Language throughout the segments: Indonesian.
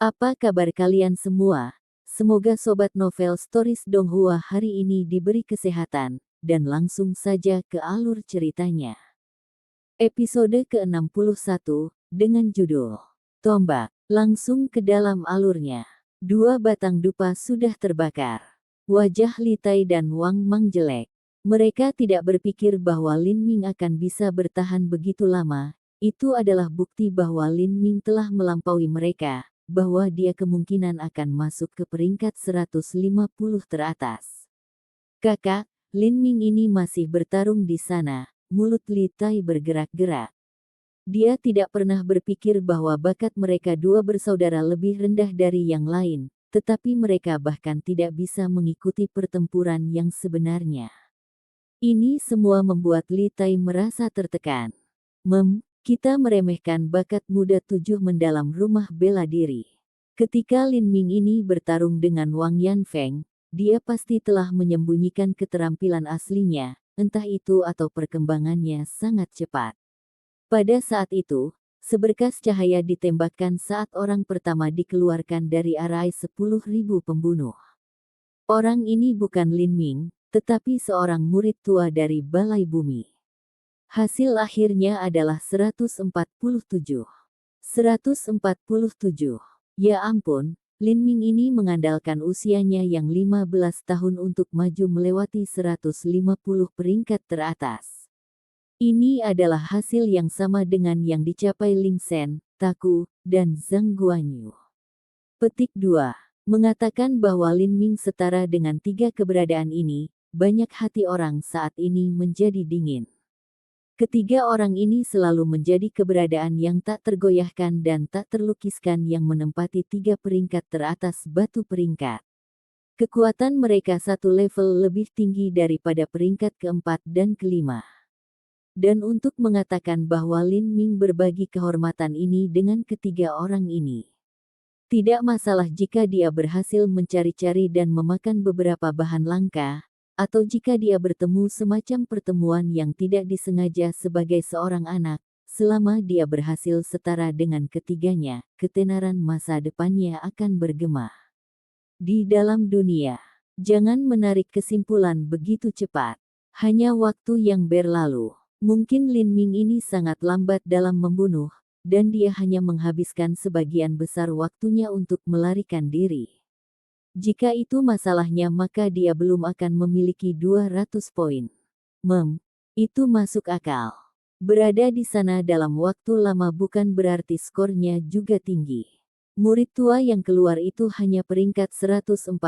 Apa kabar kalian semua? Semoga Sobat Novel Stories Donghua hari ini diberi kesehatan, dan langsung saja ke alur ceritanya. Episode ke-61, dengan judul Tombak, langsung ke dalam alurnya. Dua batang dupa sudah terbakar. Wajah Li Tai dan Wang Mang jelek. Mereka tidak berpikir bahwa Lin Ming akan bisa bertahan begitu lama. Itu adalah bukti bahwa Lin Ming telah melampaui mereka, bahwa dia kemungkinan akan masuk ke peringkat 150 teratas. Kakak, Lin Ming ini masih bertarung di sana. Mulut Li Tai bergerak-gerak. Dia tidak pernah berpikir bahwa bakat mereka dua bersaudara lebih rendah dari yang lain, tetapi mereka bahkan tidak bisa mengikuti pertempuran yang sebenarnya. Ini semua membuat Li Tai merasa tertekan. Kita meremehkan bakat muda 7 mendalam rumah bela diri. Ketika Lin Ming ini bertarung dengan Wang Yanfeng, dia pasti telah menyembunyikan keterampilan aslinya, entah itu atau perkembangannya sangat cepat. Pada saat itu, seberkas cahaya ditembakkan saat orang pertama dikeluarkan dari arai 10.000 pembunuh. Orang ini bukan Lin Ming, tetapi seorang murid tua dari Balai Bumi. Hasil akhirnya adalah 147. 147. Ya ampun, Lin Ming ini mengandalkan usianya yang 15 tahun untuk maju melewati 150 peringkat teratas. Ini adalah hasil yang sama dengan yang dicapai Ling Sen, Taku, dan Zhang Guanyu. Petik 2. Mengatakan bahwa Lin Ming setara dengan tiga keberadaan ini, banyak hati orang saat ini menjadi dingin. Ketiga orang ini selalu menjadi keberadaan yang tak tergoyahkan dan tak terlukiskan yang menempati tiga peringkat teratas batu peringkat. Kekuatan mereka satu level lebih tinggi daripada peringkat keempat dan kelima. Dan untuk mengatakan bahwa Lin Ming berbagi kehormatan ini dengan ketiga orang ini. Tidak masalah jika dia berhasil mencari-cari dan memakan beberapa bahan langka, atau jika dia bertemu semacam pertemuan yang tidak disengaja sebagai seorang anak, selama dia berhasil setara dengan ketiganya, ketenaran masa depannya akan bergema. Di dalam dunia, jangan menarik kesimpulan begitu cepat. Hanya waktu yang berlalu. Mungkin Lin Ming ini sangat lambat dalam membunuh, dan dia hanya menghabiskan sebagian besar waktunya untuk melarikan diri. Jika itu masalahnya maka dia belum akan memiliki 200 poin. Itu masuk akal. Berada di sana dalam waktu lama bukan berarti skornya juga tinggi. Murid tua yang keluar itu hanya peringkat 147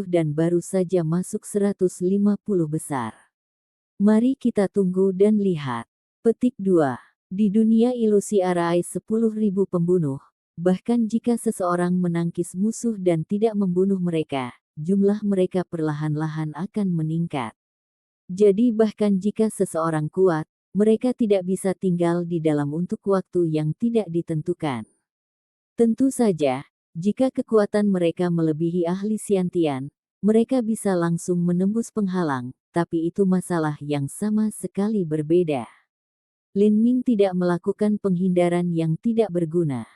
dan baru saja masuk 150 besar. Mari kita tunggu dan lihat. Petik 2. Di dunia ilusi arai 10.000 pembunuh, bahkan jika seseorang menangkis musuh dan tidak membunuh mereka, jumlah mereka perlahan-lahan akan meningkat. Jadi bahkan jika seseorang kuat, mereka tidak bisa tinggal di dalam untuk waktu yang tidak ditentukan. Tentu saja, jika kekuatan mereka melebihi ahli Xiantian, mereka bisa langsung menembus penghalang, tapi itu masalah yang sama sekali berbeda. Lin Ming tidak melakukan penghindaran yang tidak berguna.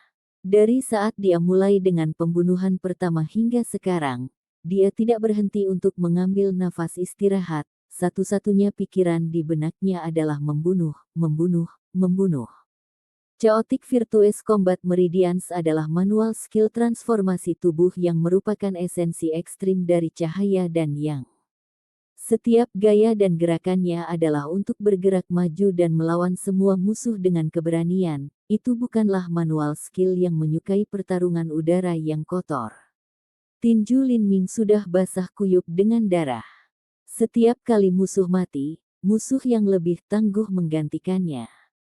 Dari saat dia mulai dengan pembunuhan pertama hingga sekarang, dia tidak berhenti untuk mengambil nafas istirahat. Satu-satunya pikiran di benaknya adalah membunuh, membunuh, membunuh. Chaotic Virtuous Combat Meridians adalah manual skill transformasi tubuh yang merupakan esensi ekstrim dari cahaya dan yang. Setiap gaya dan gerakannya adalah untuk bergerak maju dan melawan semua musuh dengan keberanian. Itu bukanlah manual skill yang menyukai pertarungan udara yang kotor. Tinju Lin Ming sudah basah kuyup dengan darah. Setiap kali musuh mati, musuh yang lebih tangguh menggantikannya.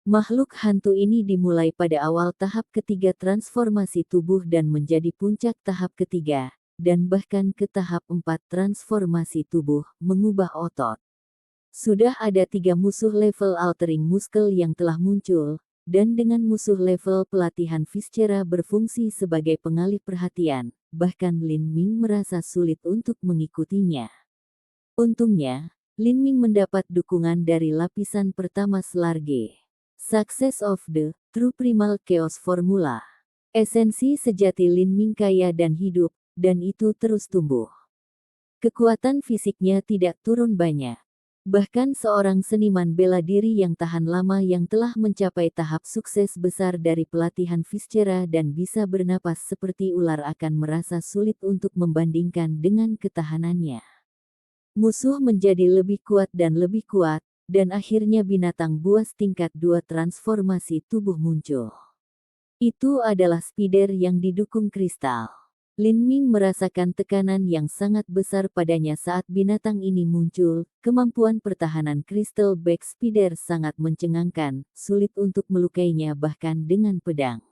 Makhluk hantu ini dimulai pada awal tahap ketiga transformasi tubuh dan menjadi puncak tahap ketiga, dan bahkan ke tahap 4 transformasi tubuh, mengubah otot. Sudah ada 3 musuh level altering muscle yang telah muncul, dan dengan musuh level pelatihan Viscera berfungsi sebagai pengalih perhatian, bahkan Lin Ming merasa sulit untuk mengikutinya. Untungnya, Lin Ming mendapat dukungan dari lapisan pertama Slarge. Success of the True Primal Chaos Formula. Esensi sejati Lin Ming kaya dan hidup, dan itu terus tumbuh. Kekuatan fisiknya tidak turun banyak. Bahkan seorang seniman bela diri yang tahan lama yang telah mencapai tahap sukses besar dari pelatihan viscera dan bisa bernapas seperti ular akan merasa sulit untuk membandingkan dengan ketahanannya. Musuh menjadi lebih kuat, dan akhirnya binatang buas tingkat 2 transformasi tubuh muncul. Itu adalah spider yang didukung kristal. Lin Ming merasakan tekanan yang sangat besar padanya saat binatang ini muncul. Kemampuan pertahanan Crystal Back Spider sangat mencengangkan, sulit untuk melukainya bahkan dengan pedang.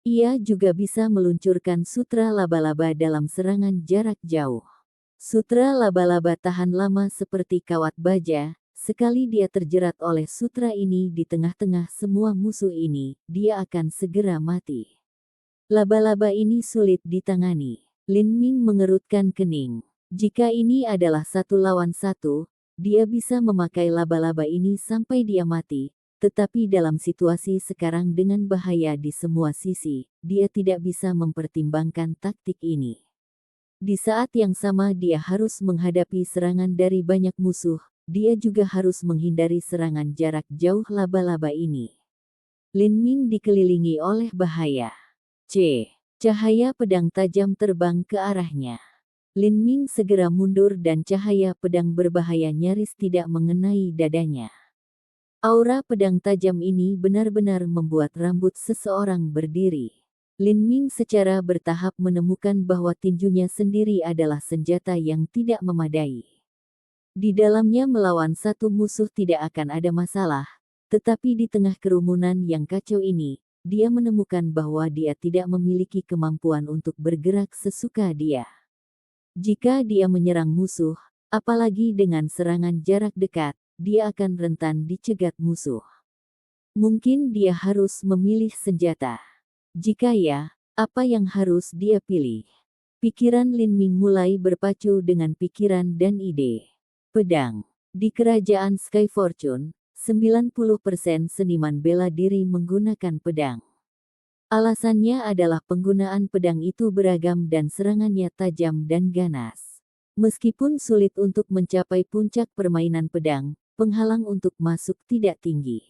Ia juga bisa meluncurkan sutra laba-laba dalam serangan jarak jauh. Sutra laba-laba tahan lama seperti kawat baja. Sekali dia terjerat oleh sutra ini di tengah-tengah semua musuh ini, dia akan segera mati. Laba-laba ini sulit ditangani. Lin Ming mengerutkan kening. Jika ini adalah 1 lawan 1, dia bisa memakai laba-laba ini sampai dia mati. Tetapi dalam situasi sekarang dengan bahaya di semua sisi, dia tidak bisa mempertimbangkan taktik ini. Di saat yang sama dia harus menghadapi serangan dari banyak musuh, dia juga harus menghindari serangan jarak jauh laba-laba ini. Lin Ming dikelilingi oleh bahaya. Cahaya pedang tajam terbang ke arahnya. Lin Ming segera mundur dan cahaya pedang berbahaya nyaris tidak mengenai dadanya. Aura pedang tajam ini benar-benar membuat rambut seseorang berdiri. Lin Ming secara bertahap menemukan bahwa tinjunya sendiri adalah senjata yang tidak memadai. Di dalamnya melawan satu musuh tidak akan ada masalah, tetapi di tengah kerumunan yang kacau ini, dia menemukan bahwa dia tidak memiliki kemampuan untuk bergerak sesuka dia. Jika dia menyerang musuh, apalagi dengan serangan jarak dekat, dia akan rentan dicegat musuh. Mungkin dia harus memilih senjata. Jika ya, apa yang harus dia pilih? Pikiran Lin Ming mulai berpacu dengan pikiran dan ide. Pedang. Di kerajaan Sky Fortune, 90% seniman bela diri menggunakan pedang. Alasannya adalah penggunaan pedang itu beragam dan serangannya tajam dan ganas. Meskipun sulit untuk mencapai puncak permainan pedang, penghalang untuk masuk tidak tinggi.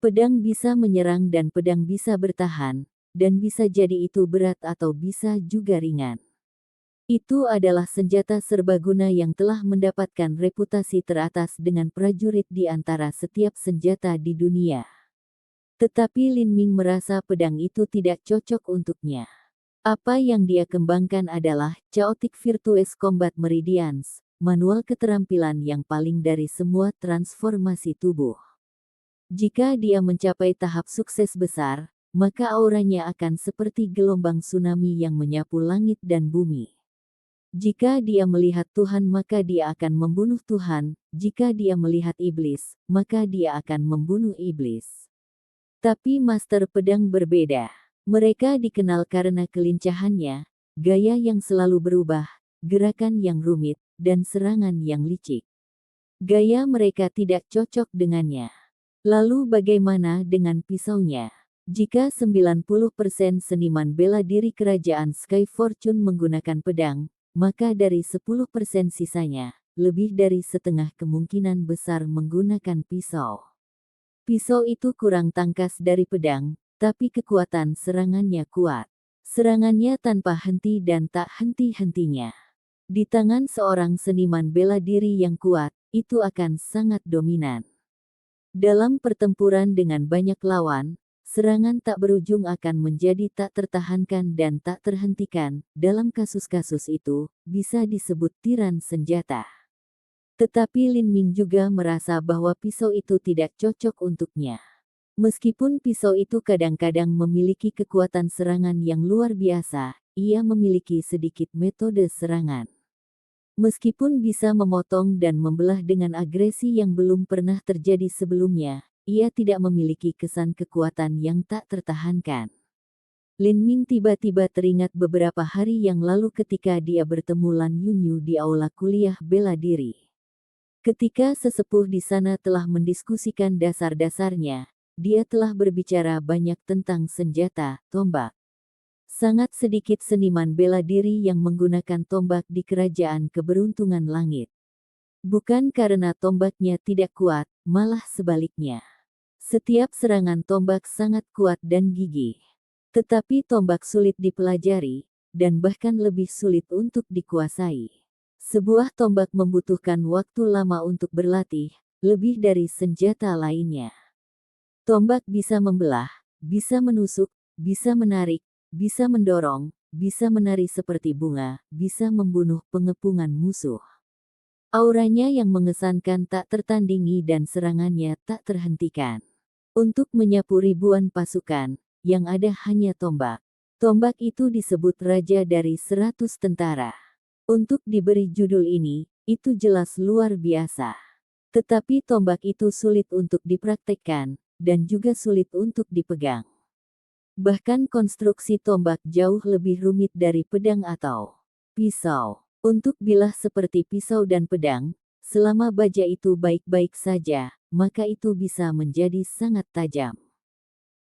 Pedang bisa menyerang dan pedang bisa bertahan, dan bisa jadi itu berat atau bisa juga ringan. Itu adalah senjata serbaguna yang telah mendapatkan reputasi teratas dengan prajurit di antara setiap senjata di dunia. Tetapi Lin Ming merasa pedang itu tidak cocok untuknya. Apa yang dia kembangkan adalah Chaotic Virtuous Combat Meridians, manual keterampilan yang paling dari semua transformasi tubuh. Jika dia mencapai tahap sukses besar, maka auranya akan seperti gelombang tsunami yang menyapu langit dan bumi. Jika dia melihat Tuhan maka dia akan membunuh Tuhan, jika dia melihat iblis, maka dia akan membunuh iblis. Tapi Master Pedang berbeda. Mereka dikenal karena kelincahannya, gaya yang selalu berubah, gerakan yang rumit, dan serangan yang licik. Gaya mereka tidak cocok dengannya. Lalu bagaimana dengan pisaunya? Jika 90% seniman bela diri kerajaan Sky Fortune menggunakan pedang, maka dari 10% sisanya, lebih dari setengah kemungkinan besar menggunakan pisau. Pisau itu kurang tangkas dari pedang, tapi kekuatan serangannya kuat. Serangannya tanpa henti dan tak henti-hentinya. Di tangan seorang seniman bela diri yang kuat, itu akan sangat dominan. Dalam pertempuran dengan banyak lawan, serangan tak berujung akan menjadi tak tertahankan dan tak terhentikan. Dalam kasus-kasus itu, bisa disebut tiran senjata. Tetapi Lin Ming juga merasa bahwa pisau itu tidak cocok untuknya. Meskipun pisau itu kadang-kadang memiliki kekuatan serangan yang luar biasa, ia memiliki sedikit metode serangan. Meskipun bisa memotong dan membelah dengan agresi yang belum pernah terjadi sebelumnya, ia tidak memiliki kesan kekuatan yang tak tertahankan. Lin Ming tiba-tiba teringat beberapa hari yang lalu ketika dia bertemu Lan Yunyu di aula kuliah bela diri. Ketika sesepuh di sana telah mendiskusikan dasar-dasarnya, dia telah berbicara banyak tentang senjata, tombak, Sangat sedikit seniman bela diri yang menggunakan tombak di kerajaan keberuntungan langit. Bukan karena tombaknya tidak kuat, malah sebaliknya. Setiap serangan tombak sangat kuat dan gigih. Tetapi tombak sulit dipelajari, dan bahkan lebih sulit untuk dikuasai. Sebuah tombak membutuhkan waktu lama untuk berlatih, lebih dari senjata lainnya. Tombak bisa membelah, bisa menusuk, bisa menarik, bisa mendorong, bisa menari seperti bunga, bisa membunuh pengepungan musuh. Auranya yang mengesankan tak tertandingi dan serangannya tak terhentikan. Untuk menyapu ribuan pasukan, yang ada hanya tombak. Tombak itu disebut raja dari 100 tentara. Untuk diberi judul ini, itu jelas luar biasa. Tetapi tombak itu sulit untuk dipraktekkan, dan juga sulit untuk dipegang. Bahkan konstruksi tombak jauh lebih rumit dari pedang atau pisau. Untuk bilah seperti pisau dan pedang, selama baja itu baik-baik saja, maka itu bisa menjadi sangat tajam.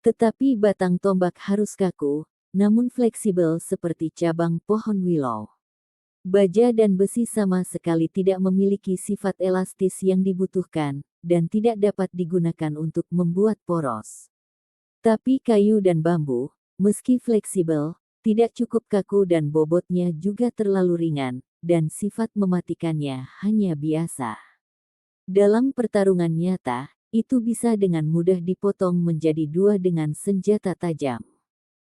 Tetapi batang tombak harus kaku, namun fleksibel seperti cabang pohon willow. Baja dan besi sama sekali tidak memiliki sifat elastis yang dibutuhkan, dan tidak dapat digunakan untuk membuat poros. Tapi kayu dan bambu, meski fleksibel, tidak cukup kaku dan bobotnya juga terlalu ringan, dan sifat mematikannya hanya biasa. Dalam pertarungan nyata, itu bisa dengan mudah dipotong menjadi dua dengan senjata tajam.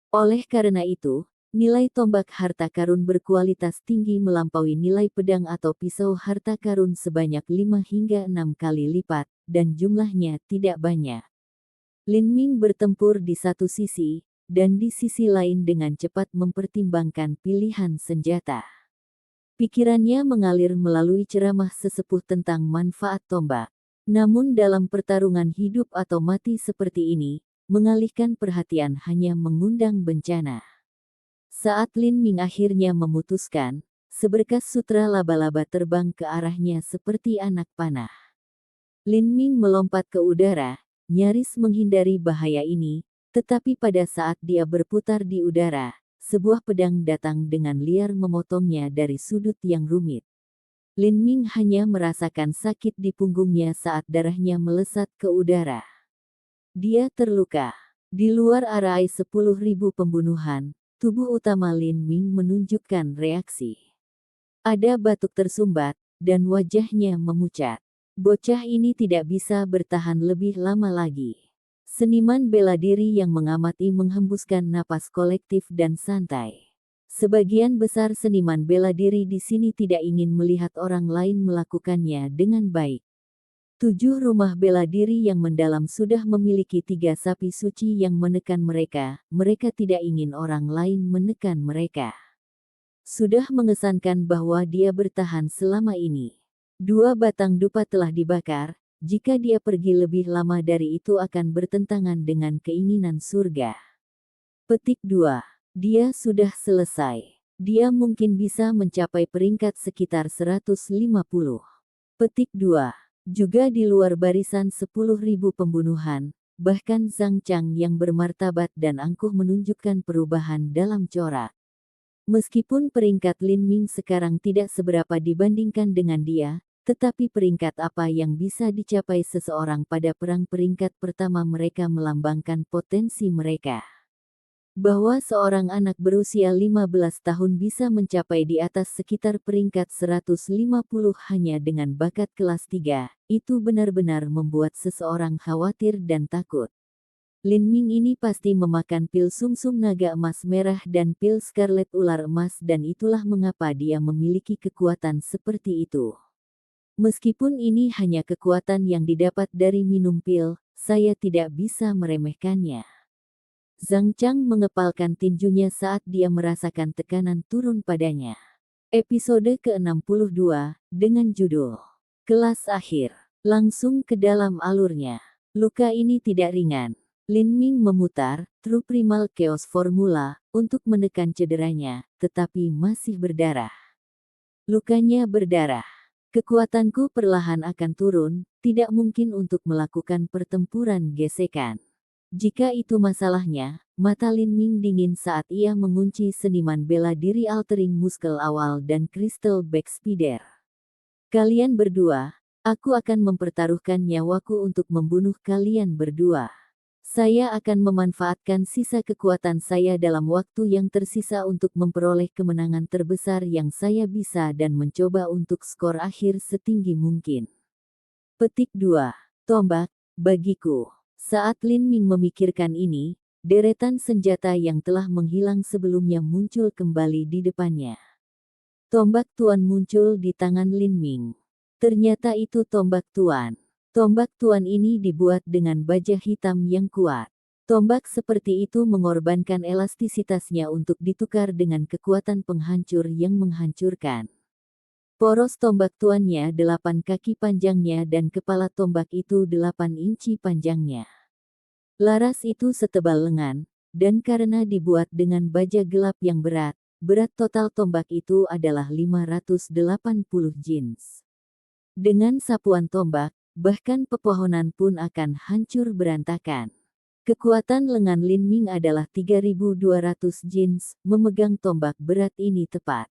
Oleh karena itu, nilai tombak harta karun berkualitas tinggi melampaui nilai pedang atau pisau harta karun sebanyak 5 hingga 6 kali lipat, dan jumlahnya tidak banyak. Lin Ming bertempur di satu sisi, dan di sisi lain dengan cepat mempertimbangkan pilihan senjata. Pikirannya mengalir melalui ceramah sesepuh tentang manfaat tombak. Namun dalam pertarungan hidup atau mati seperti ini, mengalihkan perhatian hanya mengundang bencana. Saat Lin Ming akhirnya memutuskan, seberkas sutra laba-laba terbang ke arahnya seperti anak panah. Lin Ming melompat ke udara, nyaris menghindari bahaya ini, tetapi pada saat dia berputar di udara, sebuah pedang datang dengan liar memotongnya dari sudut yang rumit. Lin Ming hanya merasakan sakit di punggungnya saat darahnya melesat ke udara. Dia terluka. Di luar arai 10.000 pembunuhan, tubuh utama Lin Ming menunjukkan reaksi. Ada batuk tersumbat, dan wajahnya memucat. Bocah ini tidak bisa bertahan lebih lama lagi. Seniman bela diri yang mengamati menghembuskan napas kolektif dan santai. Sebagian besar seniman bela diri di sini tidak ingin melihat orang lain melakukannya dengan baik. 7 rumah bela diri yang mendalam sudah memiliki 3 sapi suci yang menekan mereka. Mereka tidak ingin orang lain menekan mereka. Sudah mengesankan bahwa dia bertahan selama ini. 2 batang dupa telah dibakar, jika dia pergi lebih lama dari itu akan bertentangan dengan keinginan surga. Petik 2. Dia sudah selesai. Dia mungkin bisa mencapai peringkat sekitar 150. Petik 2. Juga di luar barisan 10.000 pembunuhan, bahkan Zhang Chang yang bermartabat dan angkuh menunjukkan perubahan dalam corak. Meskipun peringkat Lin Ming sekarang tidak seberapa dibandingkan dengan dia, tetapi peringkat apa yang bisa dicapai seseorang pada perang peringkat pertama mereka melambangkan potensi mereka. Bahwa seorang anak berusia 15 tahun bisa mencapai di atas sekitar peringkat 150 hanya dengan bakat kelas 3, itu benar-benar membuat seseorang khawatir dan takut. Lin Ming ini pasti memakan pil sumsum naga emas merah dan pil scarlet ular emas dan itulah mengapa dia memiliki kekuatan seperti itu. Meskipun ini hanya kekuatan yang didapat dari minum pil, saya tidak bisa meremehkannya. Zhang Chang mengepalkan tinjunya saat dia merasakan tekanan turun padanya. Episode ke-62, dengan judul Kelas Akhir, langsung ke dalam alurnya. Luka ini tidak ringan. Lin Ming memutar True Primal Chaos Formula untuk menekan cederanya, tetapi masih berdarah. Lukanya berdarah. Kekuatanku perlahan akan turun, tidak mungkin untuk melakukan pertempuran gesekan. Jika itu masalahnya, mata Lin Ming dingin saat ia mengunci seniman bela diri altering muscle awal dan Crystal Backspeeder. Kalian berdua, aku akan mempertaruhkan nyawaku untuk membunuh kalian berdua. Saya akan memanfaatkan sisa kekuatan saya dalam waktu yang tersisa untuk memperoleh kemenangan terbesar yang saya bisa dan mencoba untuk skor akhir setinggi mungkin. Petik 2. Tombak, bagiku. Saat Lin Ming memikirkan ini, deretan senjata yang telah menghilang sebelumnya muncul kembali di depannya. Tombak Tuan muncul di tangan Lin Ming. Ternyata itu tombak Tuan. Tombak Tuan ini dibuat dengan baja hitam yang kuat. Tombak seperti itu mengorbankan elastisitasnya untuk ditukar dengan kekuatan penghancur yang menghancurkan. Poros tombak tuannya 8 kaki panjangnya dan kepala tombak itu 8 inci panjangnya. Laras itu setebal lengan, dan karena dibuat dengan baja gelap yang berat total tombak itu adalah 580 jins. Dengan sapuan tombak, bahkan pepohonan pun akan hancur berantakan. Kekuatan lengan Lin Ming adalah 3.200 jins, memegang tombak berat ini tepat.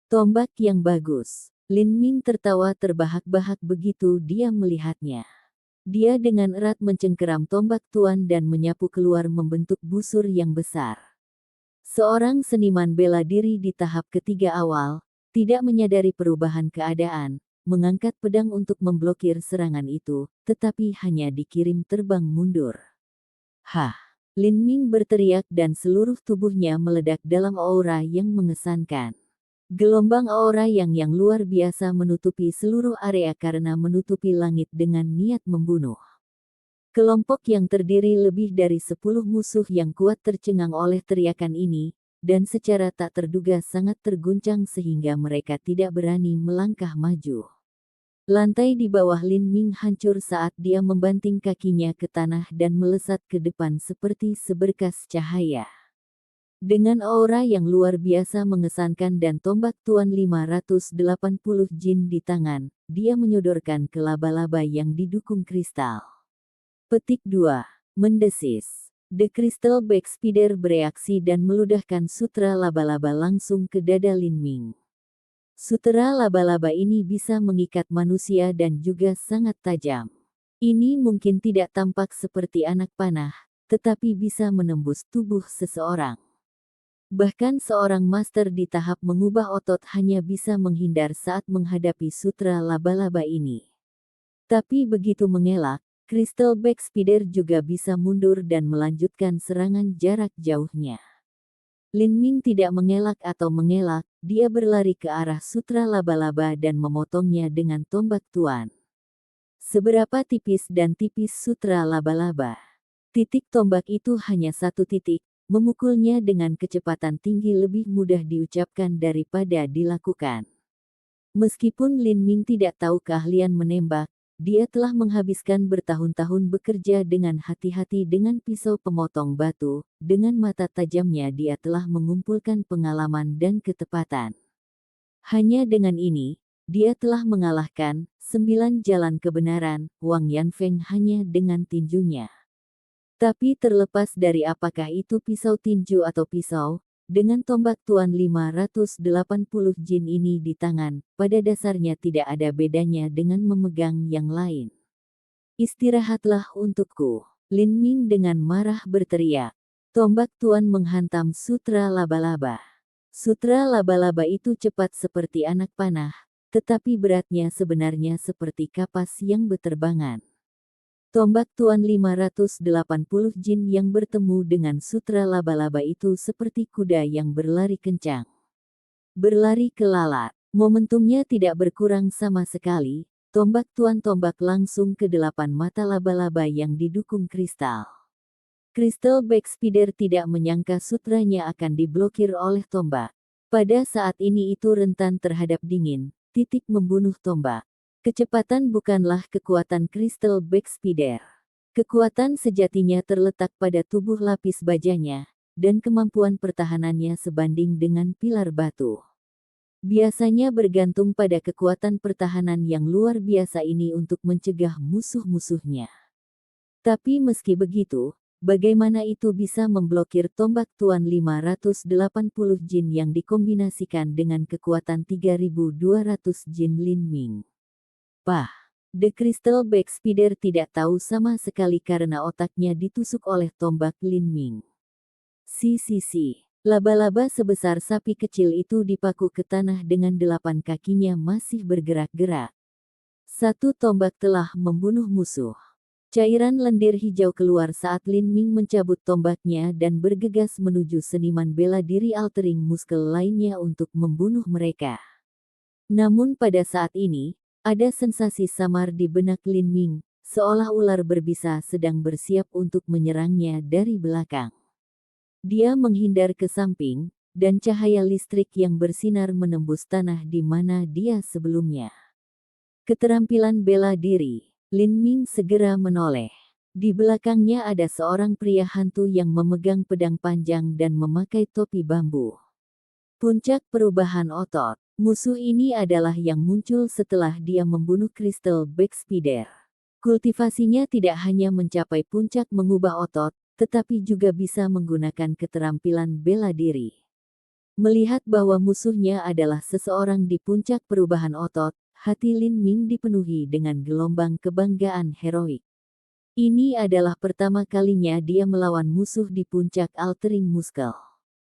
Tombak yang bagus. Lin Ming tertawa terbahak-bahak begitu dia melihatnya. Dia dengan erat mencengkeram tombak Tuan dan menyapu keluar membentuk busur yang besar. Seorang seniman bela diri di tahap ketiga awal, tidak menyadari perubahan keadaan, mengangkat pedang untuk memblokir serangan itu, tetapi hanya dikirim terbang mundur. Hah! Lin Ming berteriak dan seluruh tubuhnya meledak dalam aura yang mengesankan. Gelombang aura yang luar biasa menutupi seluruh area karena menutupi langit dengan niat membunuh. Kelompok yang terdiri lebih dari 10 musuh yang kuat tercengang oleh teriakan ini, dan secara tak terduga sangat terguncang sehingga mereka tidak berani melangkah maju. Lantai di bawah Lin Ming hancur saat dia membanting kakinya ke tanah dan melesat ke depan seperti seberkas cahaya. Dengan aura yang luar biasa mengesankan dan tombak Tuan 580 jin di tangan, dia menyodorkan ke laba-laba yang didukung kristal. Petik 2. Mendesis. The Crystal Backspeeder bereaksi dan meludahkan sutra laba-laba langsung ke dada Lin Ming. Sutra laba-laba ini bisa mengikat manusia dan juga sangat tajam. Ini mungkin tidak tampak seperti anak panah, tetapi bisa menembus tubuh seseorang. Bahkan seorang master di tahap mengubah otot hanya bisa menghindar saat menghadapi sutra laba-laba ini. Tapi begitu mengelak, Crystal Backspeeder juga bisa mundur dan melanjutkan serangan jarak jauhnya. Lin Ming tidak mengelak atau mengelak, dia berlari ke arah sutra laba-laba dan memotongnya dengan tombak Tuan. Seberapa tipis dan tipis sutra laba-laba. Titik tombak itu hanya satu titik, memukulnya dengan kecepatan tinggi lebih mudah diucapkan daripada dilakukan. Meskipun Lin Ming tidak tahu keahlian menembak, dia telah menghabiskan bertahun-tahun bekerja dengan hati-hati dengan pisau pemotong batu, dengan mata tajamnya dia telah mengumpulkan pengalaman dan ketepatan. Hanya dengan ini, dia telah mengalahkan 9 jalan kebenaran, Wang Yanfeng hanya dengan tinjunya. Tapi terlepas dari apakah itu pisau tinju atau pisau, dengan tombak Tuan 580 jin ini di tangan, pada dasarnya tidak ada bedanya dengan memegang yang lain. Istirahatlah untukku. Lin Ming dengan marah berteriak. Tombak Tuan menghantam sutra laba-laba. Sutra laba-laba itu cepat seperti anak panah, tetapi beratnya sebenarnya seperti kapas yang beterbangan. Tombak Tuan 580 jin yang bertemu dengan sutra laba-laba itu seperti kuda yang berlari kencang. Berlari ke lalat. Momentumnya tidak berkurang sama sekali. Tombak Tuan tombak langsung ke 8 mata laba-laba yang didukung kristal. Crystal Backspeeder tidak menyangka sutranya akan diblokir oleh tombak. Pada saat ini itu rentan terhadap dingin, titik membunuh tombak. Kecepatan bukanlah kekuatan Crystal Backspeeder. Kekuatan sejatinya terletak pada tubuh lapis bajanya, dan kemampuan pertahanannya sebanding dengan pilar batu. Biasanya bergantung pada kekuatan pertahanan yang luar biasa ini untuk mencegah musuh-musuhnya. Tapi meski begitu, bagaimana itu bisa memblokir tombak Tuan 580 jin yang dikombinasikan dengan kekuatan 3200 jin Lin Ming. Pah! The Crystal Backspeeder tidak tahu sama sekali karena otaknya ditusuk oleh tombak Lin Ming. Si. Laba-laba sebesar sapi kecil itu dipaku ke tanah dengan 8 kakinya masih bergerak-gerak. Satu tombak telah membunuh musuh. Cairan lendir hijau keluar saat Lin Ming mencabut tombaknya dan bergegas menuju seniman bela diri altering muscle lainnya untuk membunuh mereka. Namun pada saat ini, ada sensasi samar di benak Lin Ming, seolah ular berbisa sedang bersiap untuk menyerangnya dari belakang. Dia menghindar ke samping, dan cahaya listrik yang bersinar menembus tanah di mana dia sebelumnya. Keterampilan bela diri, Lin Ming segera menoleh. Di belakangnya ada seorang pria hantu yang memegang pedang panjang dan memakai topi bambu. Puncak perubahan otot. Musuh ini adalah yang muncul setelah dia membunuh Crystal Backspeeder. Kultivasinya tidak hanya mencapai puncak mengubah otot, tetapi juga bisa menggunakan keterampilan bela diri. Melihat bahwa musuhnya adalah seseorang di puncak perubahan otot, hati Lin Ming dipenuhi dengan gelombang kebanggaan heroik. Ini adalah pertama kalinya dia melawan musuh di puncak altering muscle.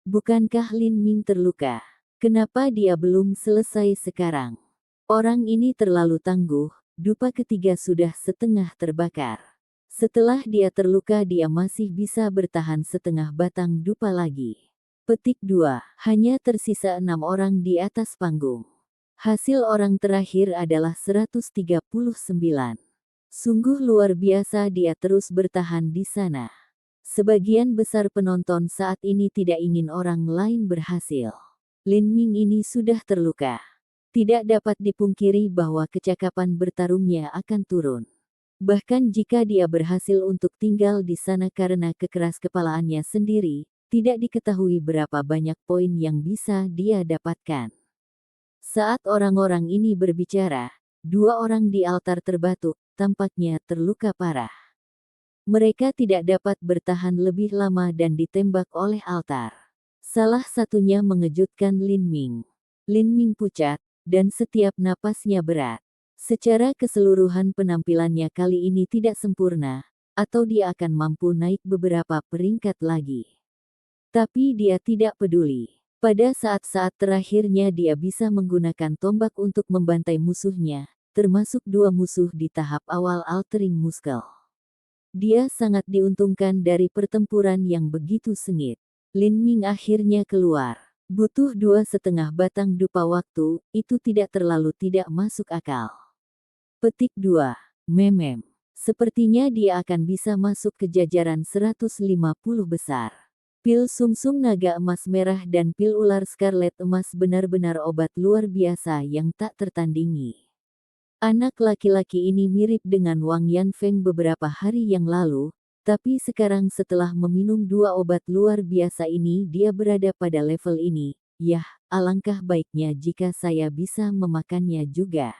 Bukankah Lin Ming terluka? Kenapa dia belum selesai sekarang? Orang ini terlalu tangguh, dupa ketiga sudah setengah terbakar. Setelah dia terluka dia masih bisa bertahan setengah batang dupa lagi. Petik 2. Hanya tersisa 6 orang di atas panggung. Hasil orang terakhir adalah 139. Sungguh luar biasa dia terus bertahan di sana. Sebagian besar penonton saat ini tidak ingin orang lain berhasil. Lin Ming ini sudah terluka. Tidak dapat dipungkiri bahwa kecakapan bertarungnya akan turun. Bahkan jika dia berhasil untuk tinggal di sana karena kekeras-kepalaannya sendiri, tidak diketahui berapa banyak poin yang bisa dia dapatkan. Saat orang-orang ini berbicara, 2 orang di altar terbatu, tampaknya terluka parah. Mereka tidak dapat bertahan lebih lama dan ditembak oleh altar. Salah satunya mengejutkan Lin Ming. Lin Ming pucat, dan setiap napasnya berat. Secara keseluruhan penampilannya kali ini tidak sempurna, atau dia akan mampu naik beberapa peringkat lagi. Tapi dia tidak peduli. Pada saat-saat terakhirnya dia bisa menggunakan tombak untuk membantai musuhnya, termasuk 2 musuh di tahap awal altering muscle. Dia sangat diuntungkan dari pertempuran yang begitu sengit. Lin Ming akhirnya keluar. Butuh 2,5 batang dupa waktu, itu tidak terlalu tidak masuk akal. Petik 2. Memem. Sepertinya dia akan bisa masuk ke jajaran 150 besar. Pil sumsum naga emas merah dan pil ular scarlet emas benar-benar obat luar biasa yang tak tertandingi. Anak laki-laki ini mirip dengan Wang Yanfeng beberapa hari yang lalu, tapi sekarang setelah meminum 2 obat luar biasa ini dia berada pada level ini. Yah, alangkah baiknya jika saya bisa memakannya juga.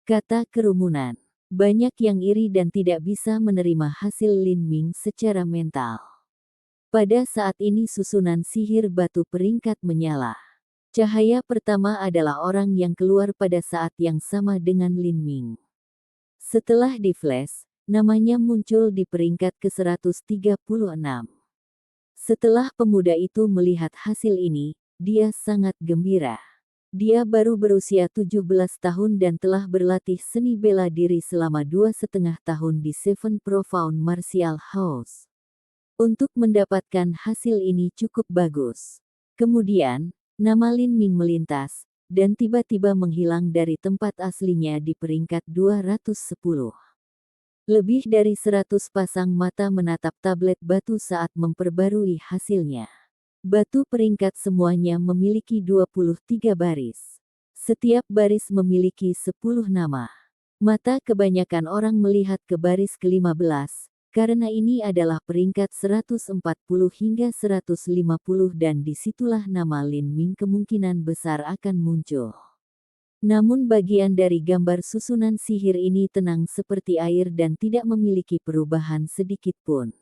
Kata kerumunan. Banyak yang iri dan tidak bisa menerima hasil Lin Ming secara mental. Pada saat ini susunan sihir batu peringkat menyala. Cahaya pertama adalah orang yang keluar pada saat yang sama dengan Lin Ming. Setelah di-flash, namanya muncul di peringkat ke-136. Setelah pemuda itu melihat hasil ini, dia sangat gembira. Dia baru berusia 17 tahun dan telah berlatih seni bela diri selama 2,5 tahun di Seven Profound Martial House. Untuk mendapatkan hasil ini cukup bagus. Kemudian, nama Lin Ming melintas, dan tiba-tiba menghilang dari tempat aslinya di peringkat 210. Lebih dari 100 pasang mata menatap tablet batu saat memperbarui hasilnya. Batu peringkat semuanya memiliki 23 baris. Setiap baris memiliki 10 nama. Mata kebanyakan orang melihat ke baris ke-15, karena ini adalah peringkat 140 hingga 150 dan disitulah nama Lin Ming kemungkinan besar akan muncul. Namun bagian dari gambar susunan sihir ini tenang seperti air dan tidak memiliki perubahan sedikit pun.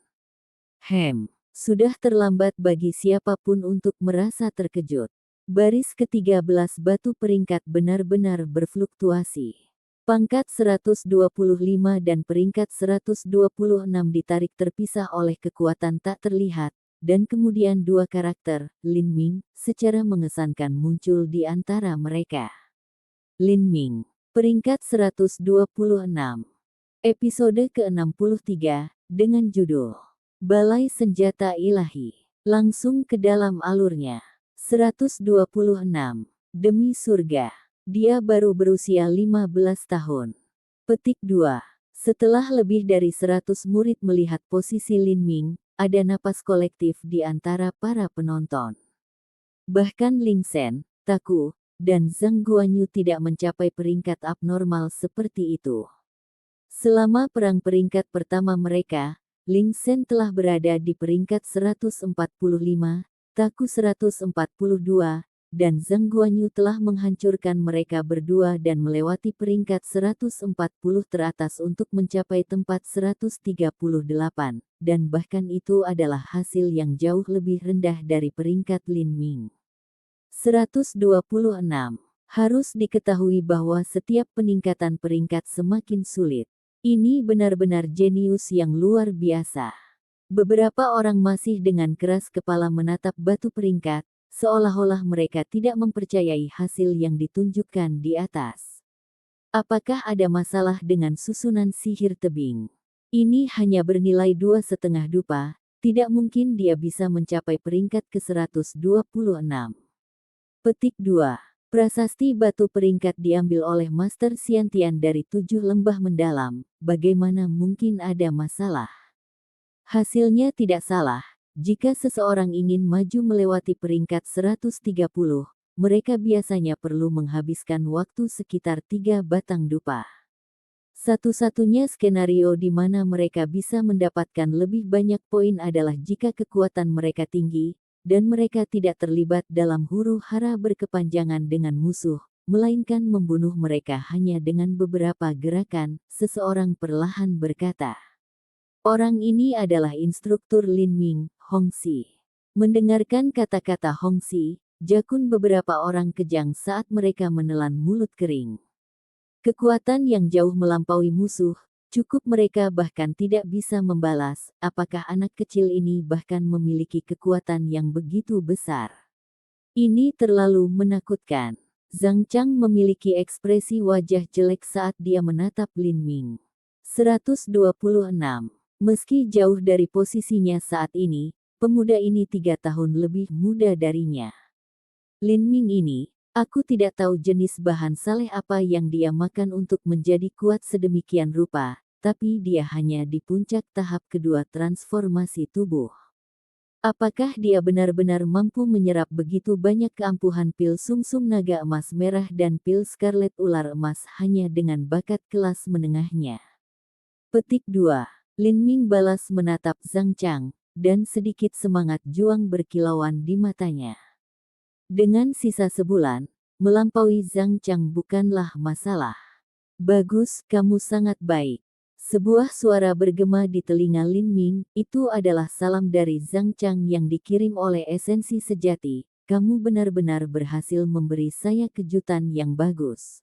Sudah terlambat bagi siapapun untuk merasa terkejut. Baris ke-13 batu peringkat benar-benar berfluktuasi. Pangkat 125 dan peringkat 126 ditarik terpisah oleh kekuatan tak terlihat, dan kemudian dua karakter, Lin Ming, secara mengesankan muncul di antara mereka. Lin Ming, peringkat 126. Episode ke-63, dengan judul Balai Senjata Ilahi. Langsung ke dalam alurnya. 126. Demi surga. Dia baru berusia 15 tahun. Petik 2. Setelah lebih dari 100 murid melihat posisi Lin Ming, ada napas kolektif di antara para penonton. Bahkan Ling Sen, Taku, dan Zhang Guanyu tidak mencapai peringkat abnormal seperti itu. Selama perang peringkat pertama mereka, Ling Sen telah berada di peringkat 145, Taku 142, dan Zhang Guanyu telah menghancurkan mereka berdua dan melewati peringkat 140 teratas untuk mencapai tempat 138, dan bahkan itu adalah hasil yang jauh lebih rendah dari peringkat Lin Ming. 126. Harus diketahui bahwa setiap peningkatan peringkat semakin sulit. Ini benar-benar jenius yang luar biasa. Beberapa orang masih dengan keras kepala menatap batu peringkat, seolah-olah mereka tidak mempercayai hasil yang ditunjukkan di atas. Apakah ada masalah dengan susunan sihir tebing? Ini hanya bernilai 2,5 dupa, tidak mungkin dia bisa mencapai peringkat ke-126. Petik 2. Prasasti batu peringkat diambil oleh Master Xiantian dari 7 lembah mendalam, bagaimana mungkin ada masalah? Hasilnya tidak salah, jika seseorang ingin maju melewati peringkat 130, mereka biasanya perlu menghabiskan waktu sekitar 3 batang dupa. Satu-satunya skenario di mana mereka bisa mendapatkan lebih banyak poin adalah jika kekuatan mereka tinggi, dan mereka tidak terlibat dalam huru-hara berkepanjangan dengan musuh, melainkan membunuh mereka hanya dengan beberapa gerakan, seseorang perlahan berkata. Orang ini adalah instruktur Lin Ming, Hongxi. Mendengarkan kata-kata Hongxi, jakun beberapa orang kejang saat mereka menelan mulut kering. Kekuatan yang jauh melampaui musuh, cukup mereka bahkan tidak bisa membalas, apakah anak kecil ini bahkan memiliki kekuatan yang begitu besar. Ini terlalu menakutkan. Zhang Chang memiliki ekspresi wajah jelek saat dia menatap Lin Ming. 126. Meski jauh dari posisinya saat ini, pemuda ini 3 tahun lebih muda darinya. Lin Ming ini, aku tidak tahu jenis bahan saleh apa yang dia makan untuk menjadi kuat sedemikian rupa, tapi dia hanya di puncak tahap kedua transformasi tubuh. Apakah dia benar-benar mampu menyerap begitu banyak keampuhan pil sumsum naga emas merah dan pil scarlet ular emas hanya dengan bakat kelas menengahnya? Petik 2. Lin Ming balas menatap Zhang Chang, dan sedikit semangat juang berkilauan di matanya. Dengan sisa sebulan, melampaui Zhang Chang bukanlah masalah. Bagus, kamu sangat baik. Sebuah suara bergema di telinga Lin Ming, itu adalah salam dari Zhang Chang yang dikirim oleh esensi sejati. Kamu benar-benar berhasil memberi saya kejutan yang bagus.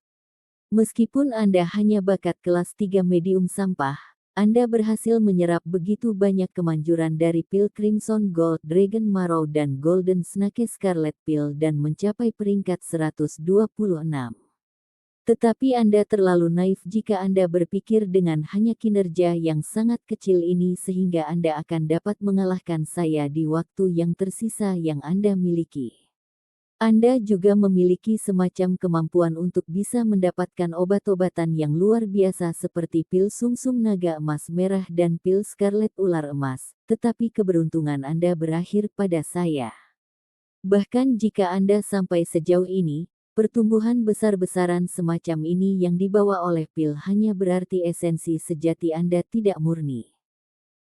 Meskipun Anda hanya bakat kelas 3 medium sampah, Anda berhasil menyerap begitu banyak kemanjuran dari pil Crimson Gold Dragon Marrow dan Golden Snake Scarlet Pill dan mencapai peringkat 126. Tetapi Anda terlalu naif jika Anda berpikir dengan hanya kinerja yang sangat kecil ini sehingga Anda akan dapat mengalahkan saya di waktu yang tersisa yang Anda miliki. Anda juga memiliki semacam kemampuan untuk bisa mendapatkan obat-obatan yang luar biasa seperti pil sumsum naga emas merah dan pil scarlet ular emas, tetapi keberuntungan Anda berakhir pada saya. Bahkan jika Anda sampai sejauh ini, pertumbuhan besar-besaran semacam ini yang dibawa oleh pil hanya berarti esensi sejati Anda tidak murni.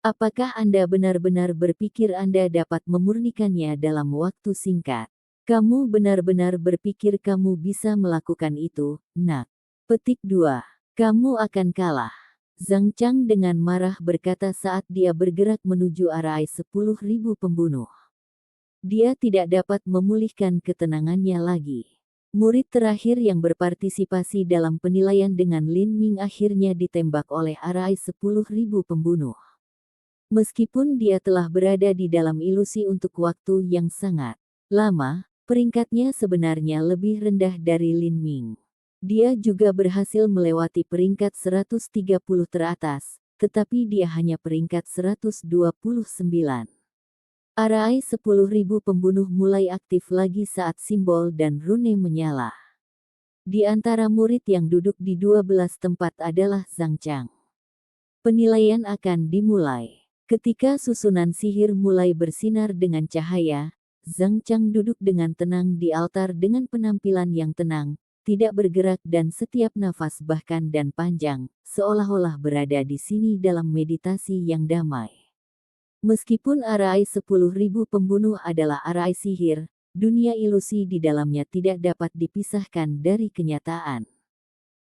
Apakah Anda benar-benar berpikir Anda dapat memurnikannya dalam waktu singkat? Kamu benar-benar berpikir kamu bisa melakukan itu, nak? Petik 2. Kamu akan kalah. Zhang Chang dengan marah berkata saat dia bergerak menuju arai 10.000 pembunuh. Dia tidak dapat memulihkan ketenangannya lagi. Murid terakhir yang berpartisipasi dalam penilaian dengan Lin Ming akhirnya ditembak oleh arai 10.000 pembunuh. Meskipun dia telah berada di dalam ilusi untuk waktu yang sangat lama, peringkatnya sebenarnya lebih rendah dari Lin Ming. Dia juga berhasil melewati peringkat 130 teratas, tetapi dia hanya peringkat 129. Arai 10.000 pembunuh mulai aktif lagi saat simbol dan rune menyala. Di antara murid yang duduk di 12 tempat adalah Zhang Chang. Penilaian akan dimulai. Ketika susunan sihir mulai bersinar dengan cahaya, Zhang Chang duduk dengan tenang di altar dengan penampilan yang tenang, tidak bergerak dan setiap nafas bahkan dan panjang, seolah-olah berada di sini dalam meditasi yang damai. Meskipun arai 10.000 pembunuh adalah arai sihir, dunia ilusi di dalamnya tidak dapat dipisahkan dari kenyataan.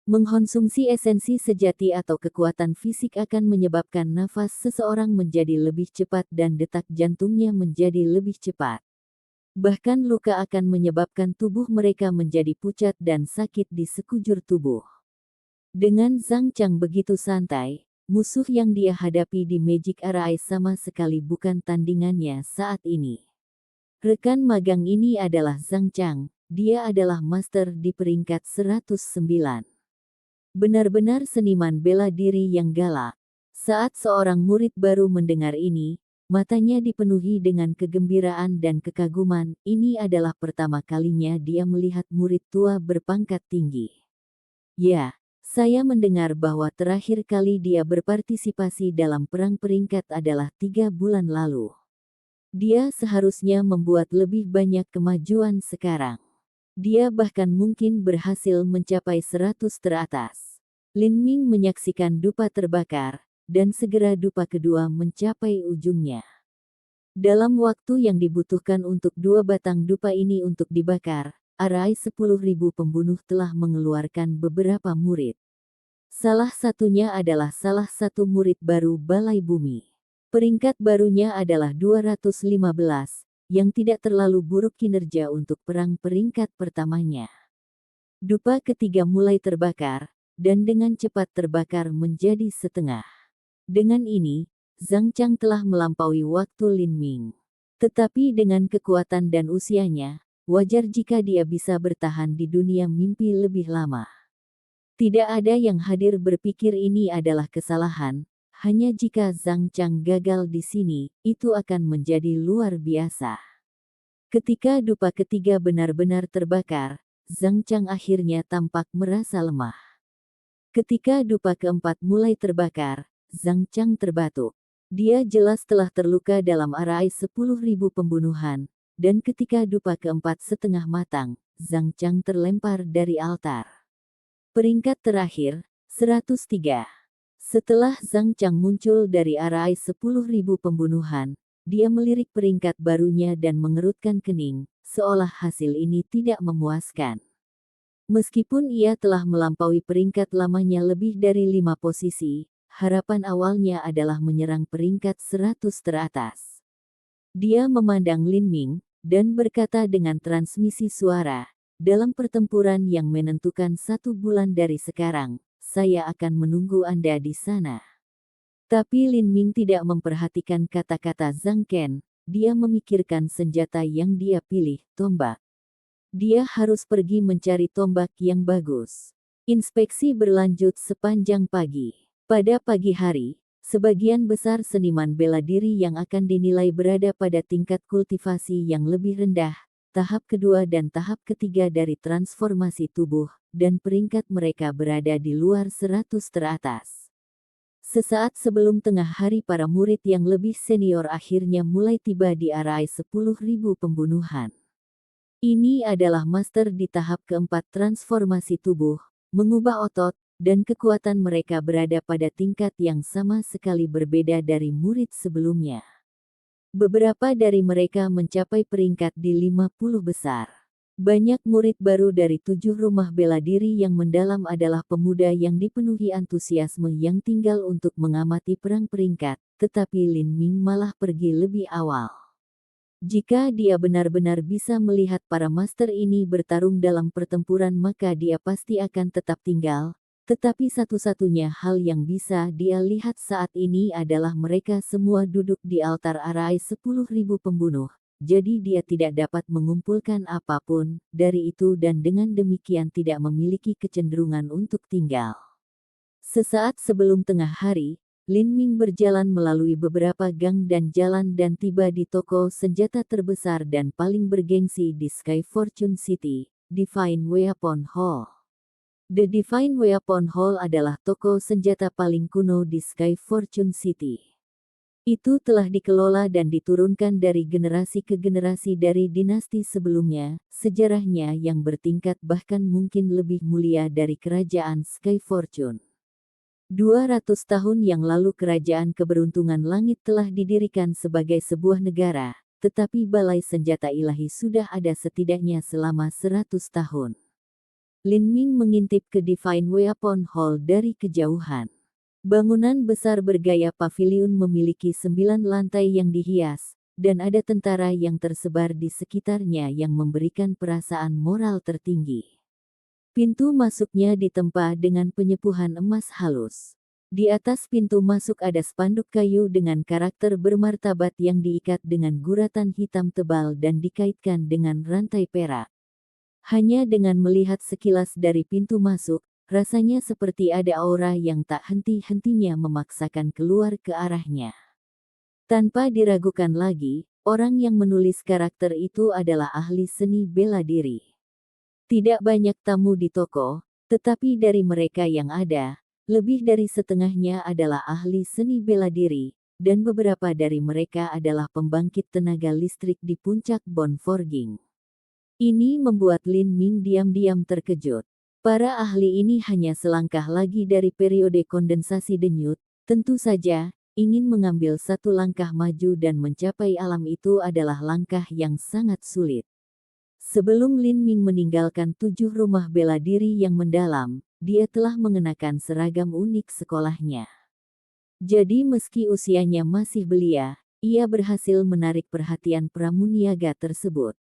Mengkonsumsi esensi sejati atau kekuatan fisik akan menyebabkan nafas seseorang menjadi lebih cepat dan detak jantungnya menjadi lebih cepat. Bahkan luka akan menyebabkan tubuh mereka menjadi pucat dan sakit di sekujur tubuh. Dengan Zhang Chang begitu santai, musuh yang dia hadapi di Magic Arai sama sekali bukan tandingannya saat ini. Rekan magang ini adalah Zhang Chang, dia adalah master di peringkat 109. Benar-benar seniman bela diri yang galak. Saat seorang murid baru mendengar ini, matanya dipenuhi dengan kegembiraan dan kekaguman. Ini adalah pertama kalinya dia melihat murid tua berpangkat tinggi. Ya, saya mendengar bahwa terakhir kali dia berpartisipasi dalam perang peringkat adalah 3 bulan lalu. Dia seharusnya membuat lebih banyak kemajuan sekarang. Dia bahkan mungkin berhasil mencapai 100 teratas. Lin Ming menyaksikan dupa terbakar, dan segera dupa kedua mencapai ujungnya. Dalam waktu yang dibutuhkan untuk 2 batang dupa ini untuk dibakar, arai 10.000 pembunuh telah mengeluarkan beberapa murid. Salah satunya adalah salah satu murid baru Balai Bumi. Peringkat barunya adalah 215, yang tidak terlalu buruk kinerja untuk perang peringkat pertamanya. Dupa ketiga mulai terbakar, dan dengan cepat terbakar menjadi setengah. Dengan ini, Zhang Chang telah melampaui waktu Lin Ming. Tetapi dengan kekuatan dan usianya, wajar jika dia bisa bertahan di dunia mimpi lebih lama. Tidak ada yang hadir berpikir ini adalah kesalahan, hanya jika Zhang Chang gagal di sini, itu akan menjadi luar biasa. Ketika dupa ketiga benar-benar terbakar, Zhang Chang akhirnya tampak merasa lemah. Ketika dupa keempat mulai terbakar, Zhang Chang terbatuk. Dia jelas telah terluka dalam arai 10.000 pembunuhan, dan ketika dupa keempat setengah matang, Zhang Chang terlempar dari altar. Peringkat terakhir, 103. Setelah Zhang Chang muncul dari arai 10.000 pembunuhan, dia melirik peringkat barunya dan mengerutkan kening, seolah hasil ini tidak memuaskan. Meskipun ia telah melampaui peringkat lamanya lebih dari 5 posisi, harapan awalnya adalah menyerang peringkat 100 teratas. Dia memandang Lin Ming, dan berkata dengan transmisi suara, dalam pertempuran yang menentukan 1 bulan dari sekarang, saya akan menunggu Anda di sana. Tapi Lin Ming tidak memperhatikan kata-kata Zhang Ken, dia memikirkan senjata yang dia pilih, tombak. Dia harus pergi mencari tombak yang bagus. Inspeksi berlanjut sepanjang pagi. Pada pagi hari, sebagian besar seniman bela diri yang akan dinilai berada pada tingkat kultivasi yang lebih rendah, tahap kedua dan tahap ketiga dari transformasi tubuh, dan peringkat mereka berada di luar 100 teratas. Sesaat sebelum tengah hari para murid yang lebih senior akhirnya mulai tiba di arai 10.000 pembunuhan. Ini adalah master di tahap keempat transformasi tubuh, mengubah otot, dan kekuatan mereka berada pada tingkat yang sama sekali berbeda dari murid sebelumnya. Beberapa dari mereka mencapai peringkat di 50 besar. Banyak murid baru dari 7 rumah bela diri yang mendalam adalah pemuda yang dipenuhi antusiasme yang tinggal untuk mengamati perang peringkat, tetapi Lin Ming malah pergi lebih awal. Jika dia benar-benar bisa melihat para master ini bertarung dalam pertempuran maka dia pasti akan tetap tinggal, tetapi satu-satunya hal yang bisa dia lihat saat ini adalah mereka semua duduk di altar arai 10.000 pembunuh. Jadi dia tidak dapat mengumpulkan apapun dari itu dan dengan demikian tidak memiliki kecenderungan untuk tinggal. Sesaat sebelum tengah hari, Lin Ming berjalan melalui beberapa gang dan jalan dan tiba di toko senjata terbesar dan paling bergengsi di Sky Fortune City, Divine Weapon Hall. The Divine Weapon Hall adalah toko senjata paling kuno di Sky Fortune City. Itu telah dikelola dan diturunkan dari generasi ke generasi dari dinasti sebelumnya, sejarahnya yang bertingkat bahkan mungkin lebih mulia dari kerajaan Sky Fortune. 200 tahun yang lalu kerajaan keberuntungan langit telah didirikan sebagai sebuah negara, tetapi balai senjata ilahi sudah ada setidaknya selama 100 tahun. Lin Ming mengintip ke Divine Weapon Hall dari kejauhan. Bangunan besar bergaya paviliun memiliki 9 lantai yang dihias, dan ada tentara yang tersebar di sekitarnya yang memberikan perasaan moral tertinggi. Pintu masuknya ditempa dengan penyepuhan emas halus. Di atas pintu masuk ada spanduk kayu dengan karakter bermartabat yang diikat dengan guratan hitam tebal dan dikaitkan dengan rantai perak. Hanya dengan melihat sekilas dari pintu masuk, rasanya seperti ada aura yang tak henti-hentinya memaksakan keluar ke arahnya. Tanpa diragukan lagi, orang yang menulis karakter itu adalah ahli seni bela diri. Tidak banyak tamu di toko, tetapi dari mereka yang ada, lebih dari setengahnya adalah ahli seni bela diri, dan beberapa dari mereka adalah pembangkit tenaga listrik di puncak Bon Forging. Ini membuat Lin Ming diam-diam terkejut. Para ahli ini hanya selangkah lagi dari periode kondensasi denyut, tentu saja, ingin mengambil satu langkah maju dan mencapai alam itu adalah langkah yang sangat sulit. Sebelum Lin Ming meninggalkan 7 rumah bela diri yang mendalam, dia telah mengenakan seragam unik sekolahnya. Jadi meski usianya masih belia, ia berhasil menarik perhatian pramuniaga tersebut.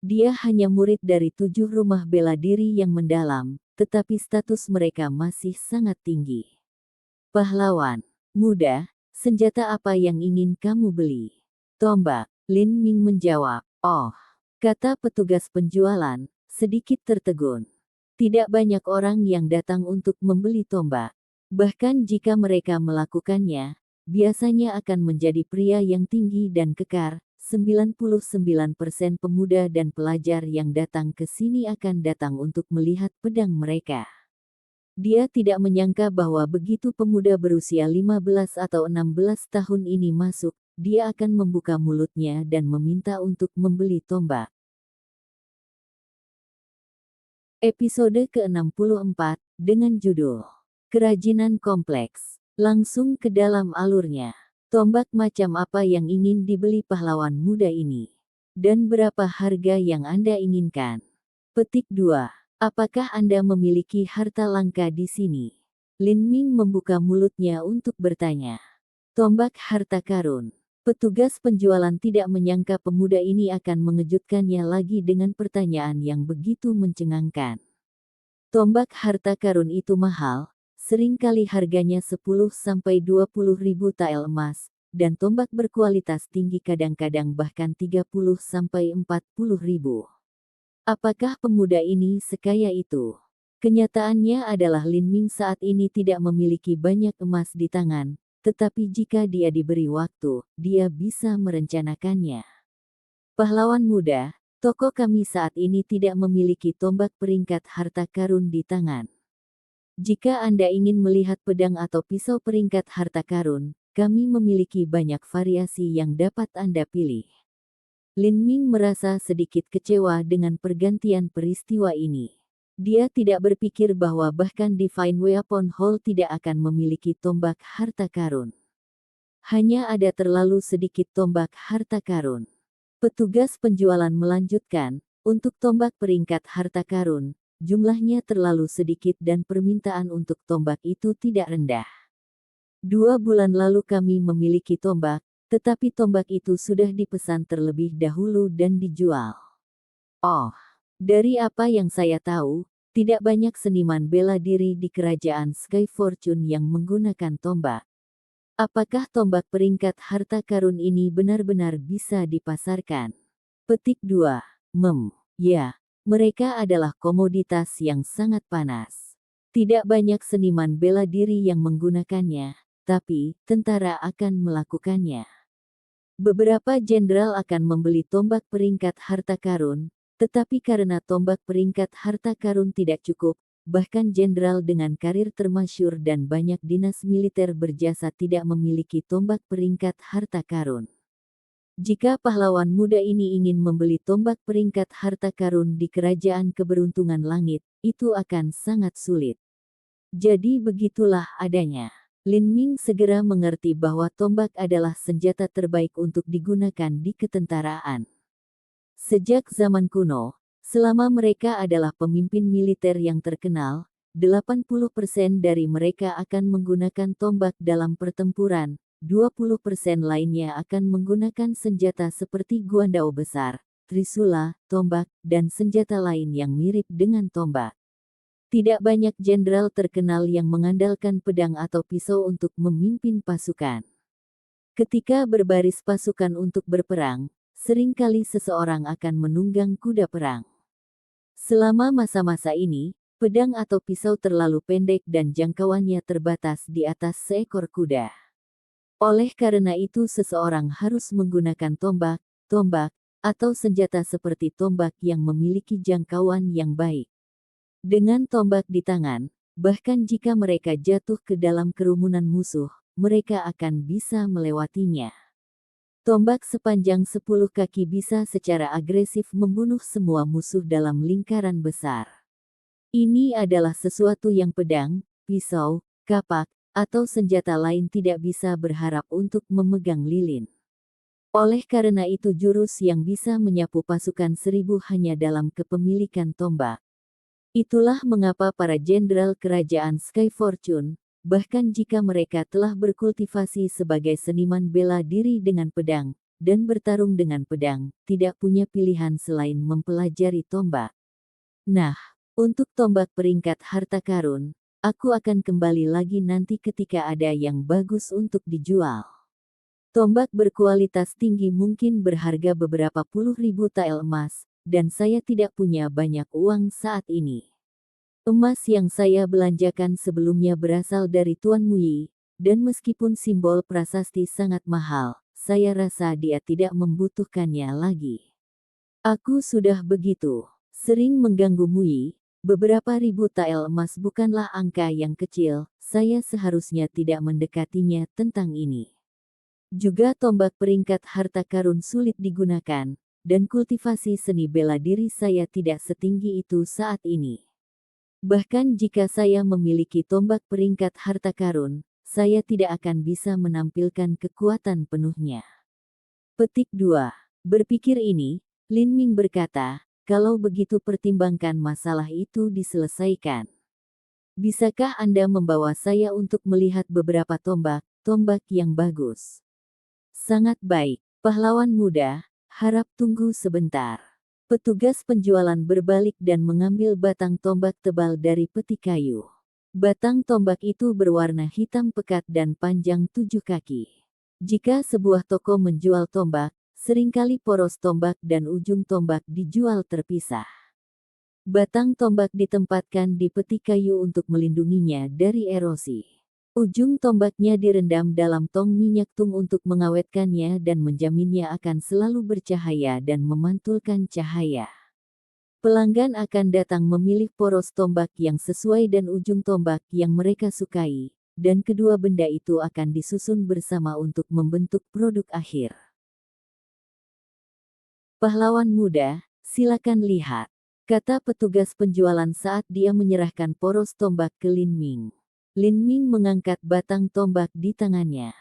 Dia hanya murid dari 7 rumah bela diri yang mendalam, tetapi status mereka masih sangat tinggi. Pahlawan muda, senjata apa yang ingin kamu beli? Tombak, Lin Ming menjawab. Oh, kata petugas penjualan, sedikit tertegun. Tidak banyak orang yang datang untuk membeli tombak. Bahkan jika mereka melakukannya, biasanya akan menjadi pria yang tinggi dan kekar. 99% pemuda dan pelajar yang datang ke sini akan datang untuk melihat pedang mereka. Dia tidak menyangka bahwa begitu pemuda berusia 15 atau 16 tahun ini masuk, dia akan membuka mulutnya dan meminta untuk membeli tombak. Episode ke-64, dengan judul Kerajinan Kompleks. Langsung ke dalam alurnya. Tombak macam apa yang ingin dibeli pahlawan muda ini? Dan berapa harga yang Anda inginkan? Petik 2. Apakah Anda memiliki harta langka di sini? Lin Ming membuka mulutnya untuk bertanya. Tombak harta karun. Petugas penjualan tidak menyangka pemuda ini akan mengejutkannya lagi dengan pertanyaan yang begitu mencengangkan. Tombak harta karun itu mahal. Seringkali harganya 10-20 ribu tael emas, dan tombak berkualitas tinggi kadang-kadang bahkan 30-40 ribu. Apakah pemuda ini sekaya itu? Kenyataannya adalah Lin Ming saat ini tidak memiliki banyak emas di tangan, tetapi jika dia diberi waktu, dia bisa merencanakannya. Pahlawan muda, toko kami saat ini tidak memiliki tombak peringkat harta karun di tangan. Jika Anda ingin melihat pedang atau pisau peringkat harta karun, kami memiliki banyak variasi yang dapat Anda pilih. Lin Ming merasa sedikit kecewa dengan pergantian peristiwa ini. Dia tidak berpikir bahwa bahkan Divine Weapon Hall tidak akan memiliki tombak harta karun. Hanya ada terlalu sedikit tombak harta karun. Petugas penjualan melanjutkan, Untuk tombak peringkat harta karun, jumlahnya terlalu sedikit dan permintaan untuk tombak itu tidak rendah. 2 bulan lalu kami memiliki tombak, tetapi tombak itu sudah dipesan terlebih dahulu dan dijual. Oh, dari apa yang saya tahu, tidak banyak seniman bela diri di kerajaan Sky Fortune yang menggunakan tombak. Apakah tombak peringkat harta karun ini benar-benar bisa dipasarkan? Petik 2. Ya, mereka adalah komoditas yang sangat panas. Tidak banyak seniman bela diri yang menggunakannya, tapi tentara akan melakukannya. Beberapa jenderal akan membeli tombak peringkat harta karun, tetapi karena tombak peringkat harta karun tidak cukup, bahkan jenderal dengan karir termasyur dan banyak dinas militer berjasa tidak memiliki tombak peringkat harta karun. Jika pahlawan muda ini ingin membeli tombak peringkat harta karun di kerajaan keberuntungan langit, itu akan sangat sulit. Jadi begitulah adanya. Lin Ming segera mengerti bahwa tombak adalah senjata terbaik untuk digunakan di ketentaraan. Sejak zaman kuno, selama mereka adalah pemimpin militer yang terkenal, 80% dari mereka akan menggunakan tombak dalam pertempuran, 20% lainnya akan menggunakan senjata seperti guandao besar, trisula, tombak, dan senjata lain yang mirip dengan tombak. Tidak banyak jenderal terkenal yang mengandalkan pedang atau pisau untuk memimpin pasukan. Ketika berbaris pasukan untuk berperang, seringkali seseorang akan menunggang kuda perang. Selama masa-masa ini, pedang atau pisau terlalu pendek dan jangkauannya terbatas di atas seekor kuda. Oleh karena itu seseorang harus menggunakan tombak, atau senjata seperti tombak yang memiliki jangkauan yang baik. Dengan tombak di tangan, bahkan jika mereka jatuh ke dalam kerumunan musuh, mereka akan bisa melewatinya. Tombak sepanjang 10 kaki bisa secara agresif membunuh semua musuh dalam lingkaran besar. Ini adalah sesuatu yang pedang, pisau, kapak, atau senjata lain tidak bisa berharap untuk memegang lilin. Oleh karena itu jurus yang bisa menyapu pasukan 1000 hanya dalam kepemilikan tombak. Itulah mengapa para jenderal kerajaan Sky Fortune, bahkan jika mereka telah berkultivasi sebagai seniman bela diri dengan pedang, dan bertarung dengan pedang, tidak punya pilihan selain mempelajari tombak. Nah, untuk tombak peringkat harta karun, aku akan kembali lagi nanti ketika ada yang bagus untuk dijual. Tombak berkualitas tinggi mungkin berharga beberapa puluh ribu tael emas, dan saya tidak punya banyak uang saat ini. Emas yang saya belanjakan sebelumnya berasal dari Tuan Muyi, dan meskipun simbol prasasti sangat mahal, saya rasa dia tidak membutuhkannya lagi. Aku sudah begitu sering mengganggu Muyi, beberapa ribu tael emas bukanlah angka yang kecil, saya seharusnya tidak mendekatinya tentang ini. Juga tombak peringkat harta karun sulit digunakan, dan kultivasi seni bela diri saya tidak setinggi itu saat ini. Bahkan jika saya memiliki tombak peringkat harta karun, saya tidak akan bisa menampilkan kekuatan penuhnya. Petik 2. Berpikir ini, Lin Ming berkata, kalau begitu pertimbangkan masalah itu diselesaikan. Bisakah Anda membawa saya untuk melihat beberapa tombak yang bagus? Sangat baik, pahlawan muda, harap tunggu sebentar. Petugas penjualan berbalik dan mengambil batang tombak tebal dari peti kayu. Batang tombak itu berwarna hitam pekat dan panjang 7 kaki. Jika sebuah toko menjual tombak, seringkali poros tombak dan ujung tombak dijual terpisah. Batang tombak ditempatkan di peti kayu untuk melindunginya dari erosi. Ujung tombaknya direndam dalam tong minyak tung untuk mengawetkannya dan menjaminnya akan selalu bercahaya dan memantulkan cahaya. Pelanggan akan datang memilih poros tombak yang sesuai dan ujung tombak yang mereka sukai, dan kedua benda itu akan disusun bersama untuk membentuk produk akhir. Pahlawan muda, silakan lihat, kata petugas penjualan saat dia menyerahkan poros tombak ke Lin Ming. Lin Ming mengangkat batang tombak di tangannya.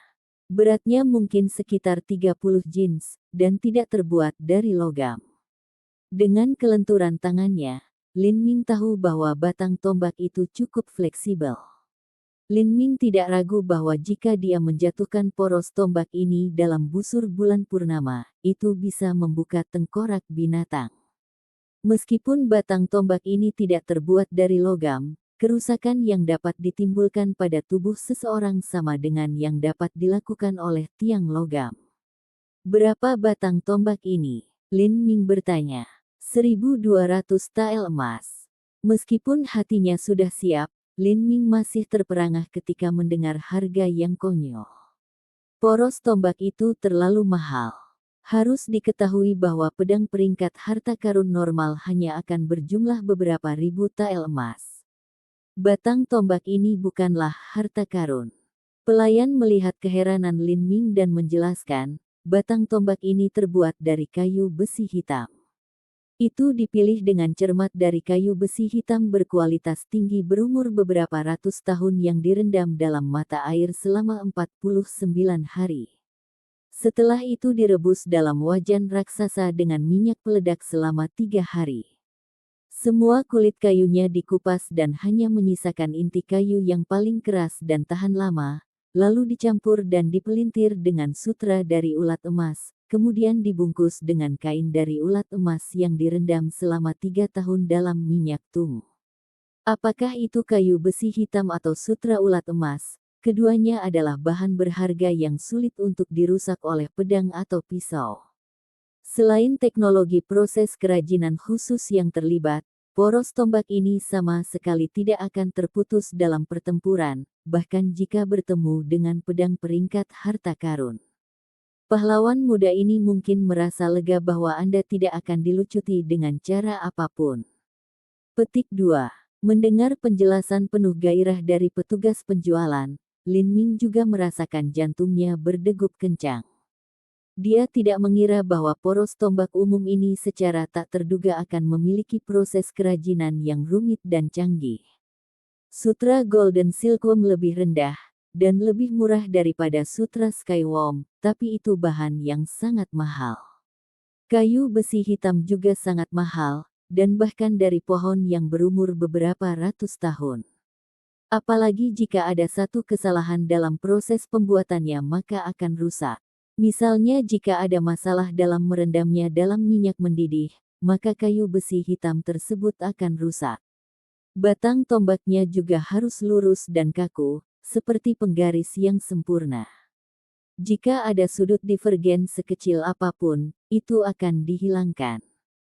Beratnya mungkin sekitar 30 jins, dan tidak terbuat dari logam. Dengan kelenturan tangannya, Lin Ming tahu bahwa batang tombak itu cukup fleksibel. Lin Ming tidak ragu bahwa jika dia menjatuhkan poros tombak ini dalam busur bulan purnama, itu bisa membuka tengkorak binatang. Meskipun batang tombak ini tidak terbuat dari logam, kerusakan yang dapat ditimbulkan pada tubuh seseorang sama dengan yang dapat dilakukan oleh tiang logam. Berapa batang tombak ini? Lin Ming bertanya. 1.200 tael emas. Meskipun hatinya sudah siap, Lin Ming masih terperangah ketika mendengar harga yang konyol. Poros tombak itu terlalu mahal. Harus diketahui bahwa pedang peringkat harta karun normal hanya akan berjumlah beberapa ribu tael emas. Batang tombak ini bukanlah harta karun. Pelayan melihat keheranan Lin Ming dan menjelaskan, batang tombak ini terbuat dari kayu besi hitam. Itu dipilih dengan cermat dari kayu besi hitam berkualitas tinggi berumur beberapa ratus tahun yang direndam dalam mata air selama 49 hari. Setelah itu direbus dalam wajan raksasa dengan minyak peledak selama 3 hari. Semua kulit kayunya dikupas dan hanya menyisakan inti kayu yang paling keras dan tahan lama, lalu dicampur dan dipelintir dengan sutra dari ulat emas. Kemudian dibungkus dengan kain dari ulat emas yang direndam selama 3 tahun dalam minyak tung. Apakah itu kayu besi hitam atau sutra ulat emas? Keduanya adalah bahan berharga yang sulit untuk dirusak oleh pedang atau pisau. Selain teknologi proses kerajinan khusus yang terlibat, poros tombak ini sama sekali tidak akan terputus dalam pertempuran, bahkan jika bertemu dengan pedang peringkat harta karun. Pahlawan muda ini mungkin merasa lega bahwa Anda tidak akan dilucuti dengan cara apapun. Petik 2. Mendengar penjelasan penuh gairah dari petugas penjualan, Lin Ming juga merasakan jantungnya berdegup kencang. Dia tidak mengira bahwa poros tombak umum ini secara tak terduga akan memiliki proses kerajinan yang rumit dan canggih. Sutra Golden Silkworm lebih rendah dan lebih murah daripada sutra Skyworm, tapi itu bahan yang sangat mahal. Kayu besi hitam juga sangat mahal, dan bahkan dari pohon yang berumur beberapa ratus tahun. Apalagi jika ada satu kesalahan dalam proses pembuatannya maka akan rusak. Misalnya jika ada masalah dalam merendamnya dalam minyak mendidih, maka kayu besi hitam tersebut akan rusak. Batang tombaknya juga harus lurus dan kaku, seperti penggaris yang sempurna. Jika ada sudut divergen sekecil apapun, itu akan dihilangkan.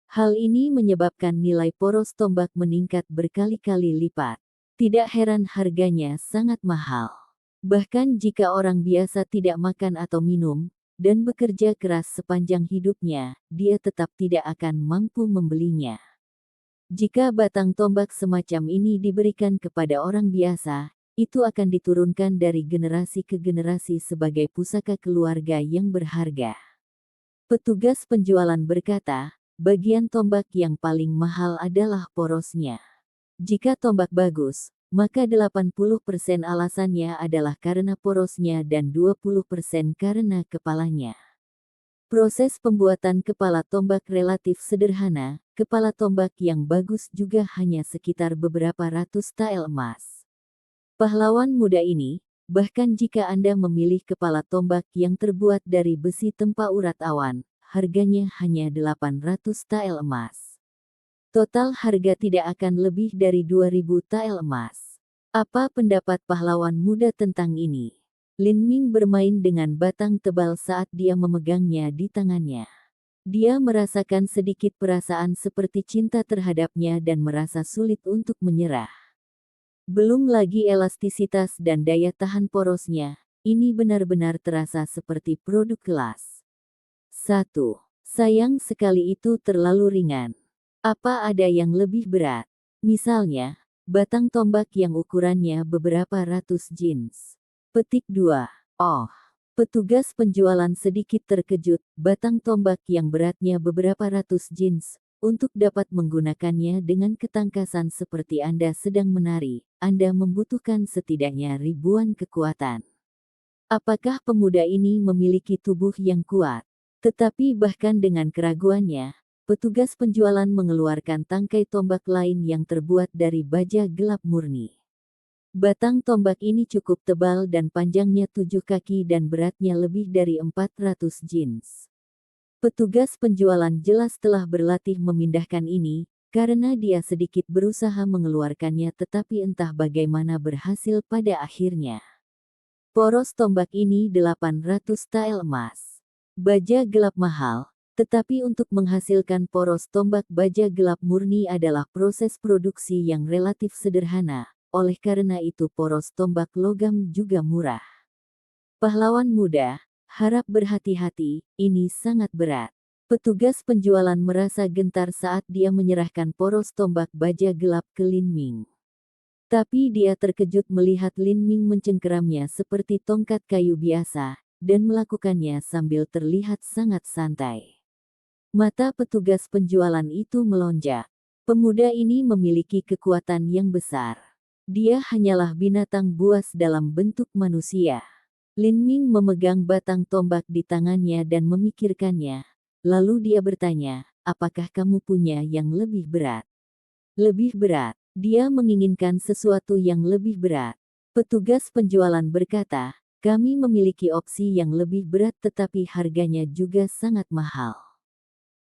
Hal ini menyebabkan nilai poros tombak meningkat berkali-kali lipat. Tidak heran harganya sangat mahal. Bahkan jika orang biasa tidak makan atau minum, dan bekerja keras sepanjang hidupnya, dia tetap tidak akan mampu membelinya. Jika batang tombak semacam ini diberikan kepada orang biasa, itu akan diturunkan dari generasi ke generasi sebagai pusaka keluarga yang berharga. Petugas penjualan berkata, bagian tombak yang paling mahal adalah porosnya. Jika tombak bagus, maka 80% alasannya adalah karena porosnya dan 20% karena kepalanya. Proses pembuatan kepala tombak relatif sederhana, kepala tombak yang bagus juga hanya sekitar beberapa ratus tael emas. Pahlawan muda ini, bahkan jika Anda memilih kepala tombak yang terbuat dari besi tempa urat awan, harganya hanya 800 tael emas. Total harga tidak akan lebih dari 2.000 tael emas. Apa pendapat pahlawan muda tentang ini? Lin Ming bermain dengan batang tebal saat dia memegangnya di tangannya. Dia merasakan sedikit perasaan seperti cinta terhadapnya dan merasa sulit untuk menyerah. Belum lagi elastisitas dan daya tahan porosnya, ini benar-benar terasa seperti produk kelas 1. Sayang sekali itu terlalu ringan. Apa ada yang lebih berat? Misalnya, batang tombak yang ukurannya beberapa ratus jins. Petik 2. Oh, petugas penjualan sedikit terkejut, batang tombak yang beratnya beberapa ratus jins. Untuk dapat menggunakannya dengan ketangkasan seperti Anda sedang menari, Anda membutuhkan setidaknya ribuan kekuatan. Apakah pemuda ini memiliki tubuh yang kuat? Tetapi bahkan dengan keraguannya, petugas penjualan mengeluarkan tangkai tombak lain yang terbuat dari baja gelap murni. Batang tombak ini cukup tebal dan panjangnya 7 kaki dan beratnya lebih dari 400 jins. Petugas penjualan jelas telah berlatih memindahkan ini, karena dia sedikit berusaha mengeluarkannya tetapi entah bagaimana berhasil pada akhirnya. Poros tombak ini 800 tael emas. Baja gelap mahal, tetapi untuk menghasilkan poros tombak baja gelap murni adalah proses produksi yang relatif sederhana, oleh karena itu poros tombak logam juga murah. Pahlawan muda, harap berhati-hati, ini sangat berat. Petugas penjualan merasa gentar saat dia menyerahkan poros tombak baja gelap ke Lin Ming. Tapi dia terkejut melihat Lin Ming mencengkeramnya seperti tongkat kayu biasa, dan melakukannya sambil terlihat sangat santai. Mata petugas penjualan itu melonjak. Pemuda ini memiliki kekuatan yang besar. Dia hanyalah binatang buas dalam bentuk manusia. Lin Ming memegang batang tombak di tangannya dan memikirkannya. Lalu dia bertanya, apakah kamu punya yang lebih berat? Lebih berat. Dia menginginkan sesuatu yang lebih berat. Petugas penjualan berkata, kami memiliki opsi yang lebih berat tetapi harganya juga sangat mahal.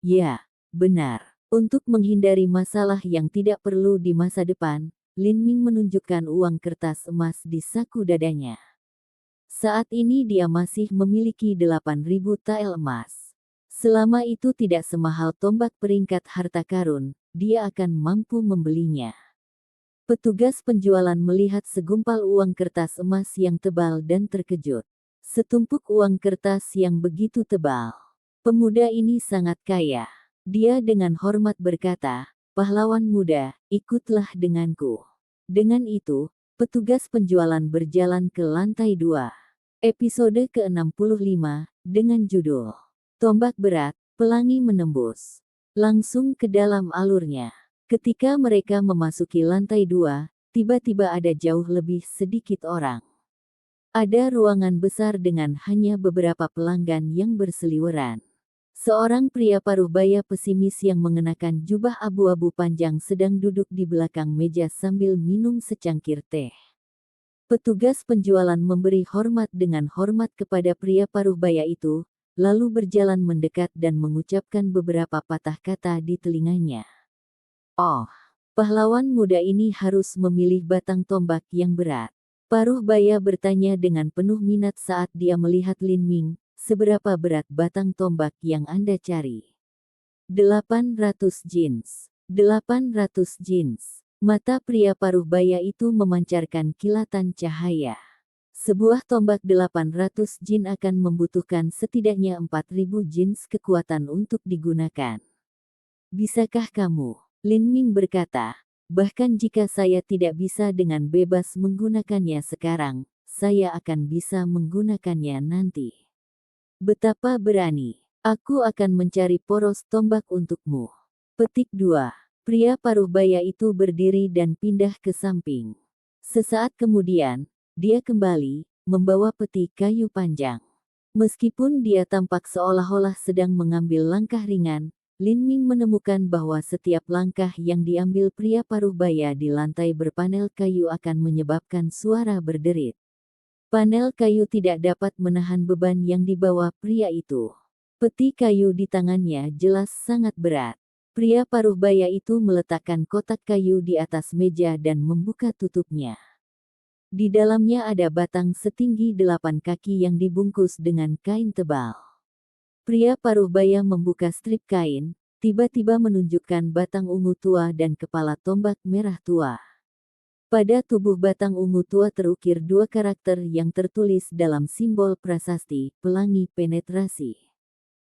Ya, benar. Untuk menghindari masalah yang tidak perlu di masa depan, Lin Ming menunjukkan uang kertas emas di saku dadanya. Saat ini dia masih memiliki 8.000 tael emas. Selama itu tidak semahal tombak peringkat harta karun, dia akan mampu membelinya. Petugas penjualan melihat segumpal uang kertas emas yang tebal dan terkejut. Setumpuk uang kertas yang begitu tebal. Pemuda ini sangat kaya. Dia dengan hormat berkata, pahlawan muda, ikutlah denganku. Dengan itu, petugas penjualan berjalan ke lantai 2. Episode ke-65, dengan judul Tombak Berat, Pelangi Menembus. Langsung ke dalam alurnya. Ketika mereka memasuki lantai 2, tiba-tiba ada jauh lebih sedikit orang. Ada ruangan besar dengan hanya beberapa pelanggan yang berseliweran. Seorang pria paruh baya pesimis yang mengenakan jubah abu-abu panjang sedang duduk di belakang meja sambil minum secangkir teh. Petugas penjualan memberi hormat dengan hormat kepada pria paruh baya itu, lalu berjalan mendekat dan mengucapkan beberapa patah kata di telinganya. Oh, pahlawan muda ini harus memilih batang tombak yang berat. Paruh baya bertanya dengan penuh minat saat dia melihat Lin Ming, seberapa berat batang tombak yang Anda cari? 800 jins. 800 jins. Mata pria paruh baya itu memancarkan kilatan cahaya. Sebuah tombak 800 jin akan membutuhkan setidaknya 4.000 jins kekuatan untuk digunakan. Bisakah kamu? Lin Ming berkata, bahkan jika saya tidak bisa dengan bebas menggunakannya sekarang, saya akan bisa menggunakannya nanti. Betapa berani. Aku akan mencari poros tombak untukmu. Petik 2. Pria paruh baya itu berdiri dan pindah ke samping. Sesaat kemudian, dia kembali, membawa peti kayu panjang. Meskipun dia tampak seolah-olah sedang mengambil langkah ringan, Lin Ming menemukan bahwa setiap langkah yang diambil pria paruh baya di lantai berpanel kayu akan menyebabkan suara berderit. Panel kayu tidak dapat menahan beban yang dibawa pria itu. Peti kayu di tangannya jelas sangat berat. Pria paruh baya itu meletakkan kotak kayu di atas meja dan membuka tutupnya. Di dalamnya ada batang setinggi 8 kaki yang dibungkus dengan kain tebal. Pria paruh baya membuka strip kain, tiba-tiba menunjukkan batang ungu tua dan kepala tombak merah tua. Pada tubuh batang ungu tua terukir 2 karakter yang tertulis dalam simbol prasasti, pelangi penetrasi.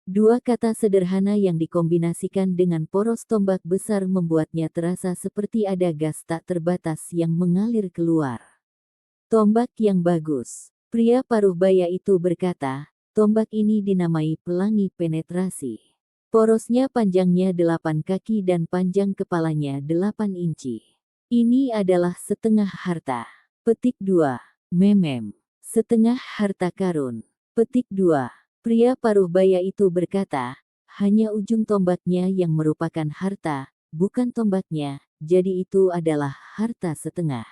2 kata sederhana yang dikombinasikan dengan poros tombak besar membuatnya terasa seperti ada gas tak terbatas yang mengalir keluar. Tombak yang bagus. Pria paruh baya itu berkata, tombak ini dinamai pelangi penetrasi. Porosnya panjangnya 8 kaki dan panjang kepalanya 8 inci. Ini adalah setengah harta. Petik 2. Memem. Setengah harta karun. Petik 2. Pria paruh baya itu berkata, Hanya ujung tombaknya yang merupakan harta, bukan tombaknya, jadi itu adalah harta setengah.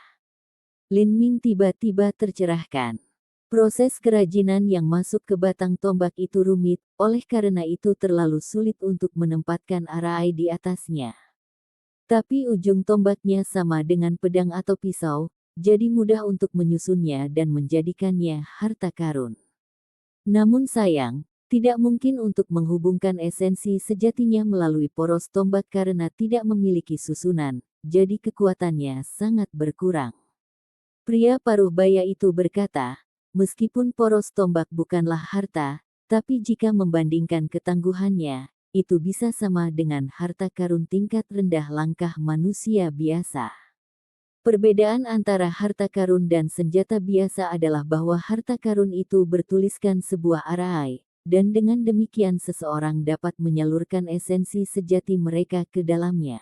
Lin Ming tiba-tiba tercerahkan. Proses kerajinan yang masuk ke batang tombak itu rumit, oleh karena itu terlalu sulit untuk menempatkan arai di atasnya. Tapi ujung tombaknya sama dengan pedang atau pisau, jadi mudah untuk menyusunnya dan menjadikannya harta karun. Namun sayang, tidak mungkin untuk menghubungkan esensi sejatinya melalui poros tombak karena tidak memiliki susunan, jadi kekuatannya sangat berkurang. Pria paruh baya itu berkata, meskipun poros tombak bukanlah harta, tapi jika membandingkan ketangguhannya, itu bisa sama dengan harta karun tingkat rendah langkah manusia biasa. Perbedaan antara harta karun dan senjata biasa adalah bahwa harta karun itu bertuliskan sebuah arai, dan dengan demikian seseorang dapat menyalurkan esensi sejati mereka ke dalamnya.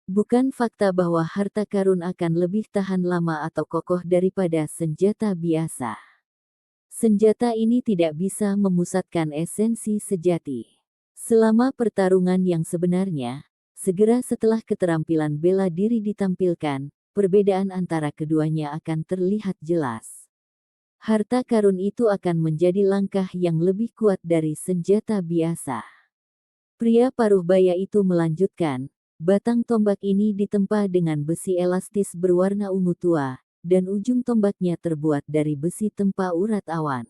Bukan fakta bahwa harta karun akan lebih tahan lama atau kokoh daripada senjata biasa. Senjata ini tidak bisa memusatkan esensi sejati. Selama pertarungan yang sebenarnya, segera setelah keterampilan bela diri ditampilkan, perbedaan antara keduanya akan terlihat jelas. Harta karun itu akan menjadi langkah yang lebih kuat dari senjata biasa. Pria paruh baya itu melanjutkan, batang tombak ini ditempa dengan besi elastis berwarna ungu tua, dan ujung tombaknya terbuat dari besi tempa urat awan.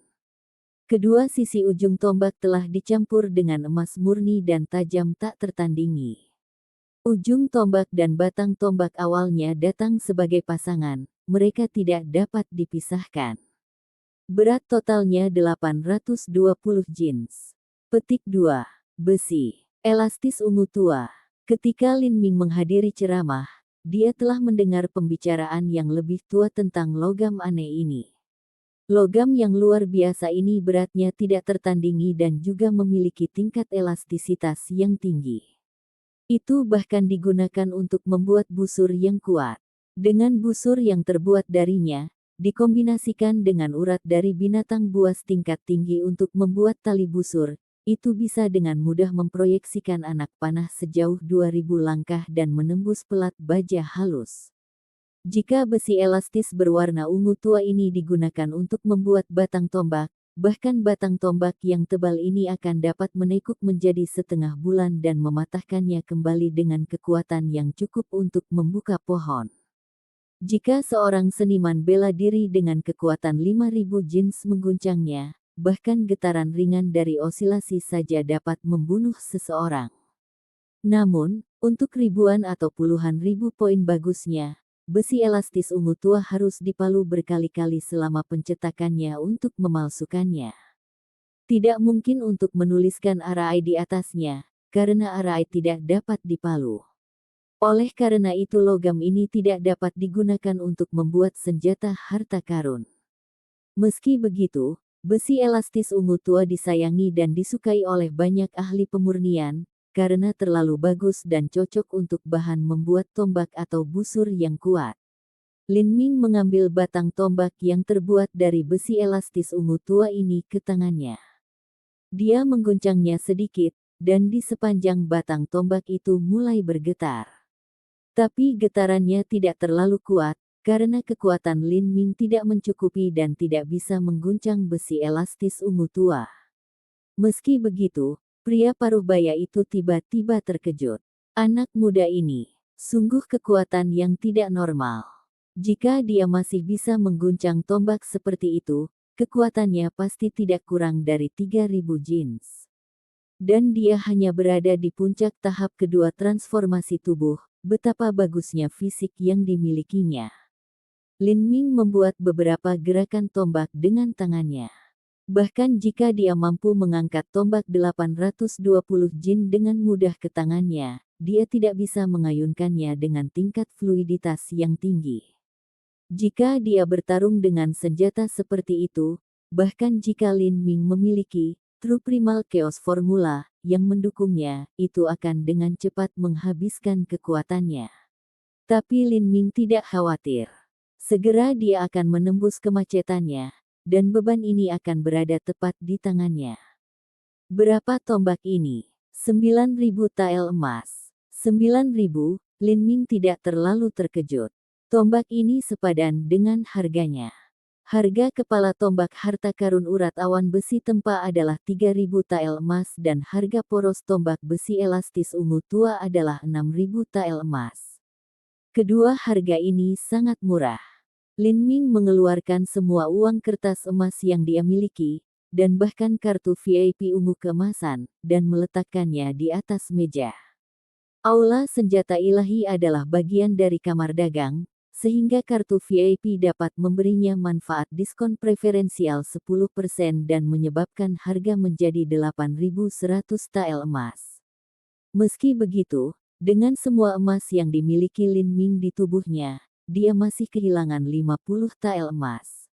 Kedua sisi ujung tombak telah dicampur dengan emas murni dan tajam tak tertandingi. Ujung tombak dan batang tombak awalnya datang sebagai pasangan, mereka tidak dapat dipisahkan. Berat totalnya 820 jins. Petik 2. Besi. Elastis ungu tua. Ketika Lin Ming menghadiri ceramah, dia telah mendengar pembicaraan yang lebih tua tentang logam aneh ini. Logam yang luar biasa ini beratnya tidak tertandingi dan juga memiliki tingkat elastisitas yang tinggi. Itu bahkan digunakan untuk membuat busur yang kuat. Dengan busur yang terbuat darinya, dikombinasikan dengan urat dari binatang buas tingkat tinggi untuk membuat tali busur, itu bisa dengan mudah memproyeksikan anak panah sejauh 2000 langkah dan menembus pelat baja halus. Jika besi elastis berwarna ungu tua ini digunakan untuk membuat batang tombak, bahkan batang tombak yang tebal ini akan dapat menekuk menjadi setengah bulan dan mematahkannya kembali dengan kekuatan yang cukup untuk membuka pohon. Jika seorang seniman bela diri dengan kekuatan 5000 jins mengguncangnya, bahkan getaran ringan dari osilasi saja dapat membunuh seseorang. Namun, untuk ribuan atau puluhan ribu poin bagusnya, besi elastis ungu tua harus dipalu berkali-kali selama pencetakannya untuk memalsukannya. Tidak mungkin untuk menuliskan arai di atasnya, karena arai tidak dapat dipalu. Oleh karena itu logam ini tidak dapat digunakan untuk membuat senjata harta karun. Meski begitu, besi elastis ungu tua disayangi dan disukai oleh banyak ahli pemurnian, karena terlalu bagus dan cocok untuk bahan membuat tombak atau busur yang kuat. Lin Ming mengambil batang tombak yang terbuat dari besi elastis ungu tua ini ke tangannya. Dia mengguncangnya sedikit, dan di sepanjang batang tombak itu mulai bergetar. Tapi getarannya tidak terlalu kuat, karena kekuatan Lin Ming tidak mencukupi dan tidak bisa mengguncang besi elastis ungu tua. Meski begitu, pria paruh baya itu tiba-tiba terkejut. Anak muda ini, sungguh kekuatan yang tidak normal. Jika dia masih bisa mengguncang tombak seperti itu, kekuatannya pasti tidak kurang dari 3000 jins. Dan dia hanya berada di puncak tahap kedua transformasi tubuh, betapa bagusnya fisik yang dimilikinya. Lin Ming membuat beberapa gerakan tombak dengan tangannya. Bahkan jika dia mampu mengangkat tombak 820 jin dengan mudah ke tangannya, dia tidak bisa mengayunkannya dengan tingkat fluiditas yang tinggi. Jika dia bertarung dengan senjata seperti itu, bahkan jika Lin Ming memiliki True Primal Chaos Formula yang mendukungnya, itu akan dengan cepat menghabiskan kekuatannya. Tapi Lin Ming tidak khawatir. Segera dia akan menembus kemacetannya, dan beban ini akan berada tepat di tangannya. Berapa tombak ini? 9.000 tael emas. 9.000, Lin Ming tidak terlalu terkejut. Tombak ini sepadan dengan harganya. Harga kepala tombak harta karun urat awan besi tempa adalah 3.000 tael emas dan harga poros tombak besi elastis ungu tua adalah 6.000 tael emas. Kedua harga ini sangat murah. Lin Ming mengeluarkan semua uang kertas emas yang dia miliki, dan bahkan kartu VIP ungu keemasan, dan meletakkannya di atas meja. Aula senjata ilahi adalah bagian dari kamar dagang, sehingga kartu VIP dapat memberinya manfaat diskon preferensial 10% dan menyebabkan harga menjadi 8.100 tael emas. Meski begitu, dengan semua emas yang dimiliki Lin Ming di tubuhnya, dia masih kehilangan 50 tael emas.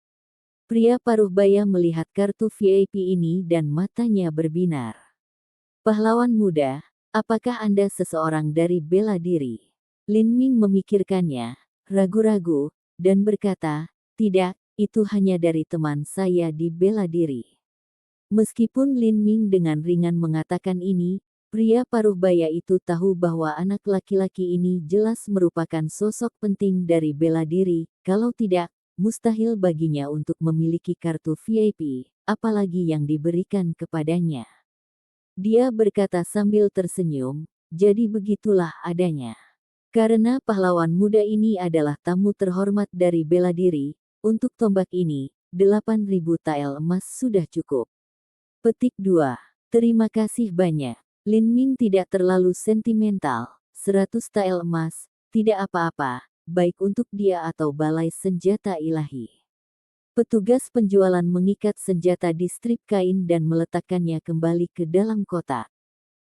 Pria paruh baya melihat kartu VIP ini dan matanya berbinar. Pahlawan muda, apakah Anda seseorang dari bela diri? Lin Ming memikirkannya, ragu-ragu, dan berkata, tidak, itu hanya dari teman saya di bela diri. Meskipun Lin Ming dengan ringan mengatakan ini, pria paruh baya itu tahu bahwa anak laki-laki ini jelas merupakan sosok penting dari bela diri, kalau tidak, mustahil baginya untuk memiliki kartu VIP, apalagi yang diberikan kepadanya. Dia berkata sambil tersenyum, jadi begitulah adanya. Karena pahlawan muda ini adalah tamu terhormat dari bela diri, untuk tombak ini, 8.000 tael emas sudah cukup. Petik 2. Terima kasih banyak. Lin Ming tidak terlalu sentimental, 100 tael emas, tidak apa-apa, baik untuk dia atau balai senjata ilahi. Petugas penjualan mengikat senjata di strip kain dan meletakkannya kembali ke dalam kotak.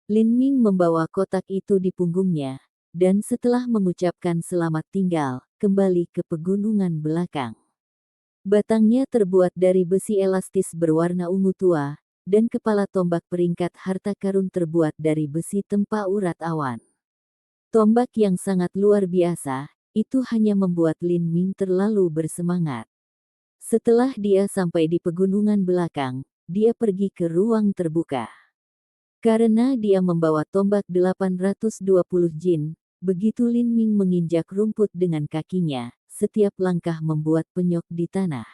Lin Ming membawa kotak itu di punggungnya, dan setelah mengucapkan selamat tinggal, kembali ke pegunungan belakang. Batangnya terbuat dari besi elastis berwarna ungu tua, dan kepala tombak peringkat harta karun terbuat dari besi tempa urat awan. Tombak yang sangat luar biasa, itu hanya membuat Lin Ming terlalu bersemangat. Setelah dia sampai di pegunungan belakang, dia pergi ke ruang terbuka. Karena dia membawa tombak 820 jin, begitu Lin Ming menginjak rumput dengan kakinya, setiap langkah membuat penyok di tanah.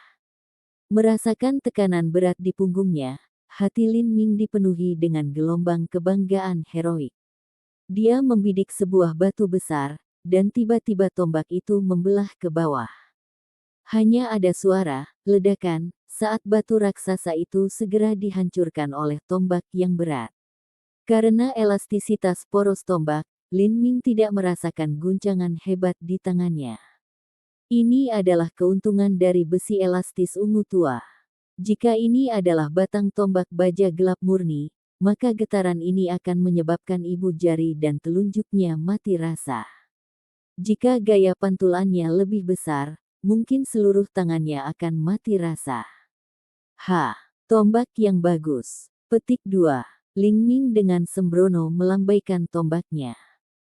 Merasakan tekanan berat di punggungnya, hati Lin Ming dipenuhi dengan gelombang kebanggaan heroik. Dia membidik sebuah batu besar, dan tiba-tiba tombak itu membelah ke bawah. Hanya ada suara, ledakan, saat batu raksasa itu segera dihancurkan oleh tombak yang berat. Karena elastisitas poros tombak, Lin Ming tidak merasakan guncangan hebat di tangannya. Ini adalah keuntungan dari besi elastis ungu tua. Jika ini adalah batang tombak baja gelap murni, maka getaran ini akan menyebabkan ibu jari dan telunjuknya mati rasa. Jika gaya pantulannya lebih besar, mungkin seluruh tangannya akan mati rasa. Tombak yang bagus. Petik 2. Lin Ming dengan sembrono melambaikan tombaknya.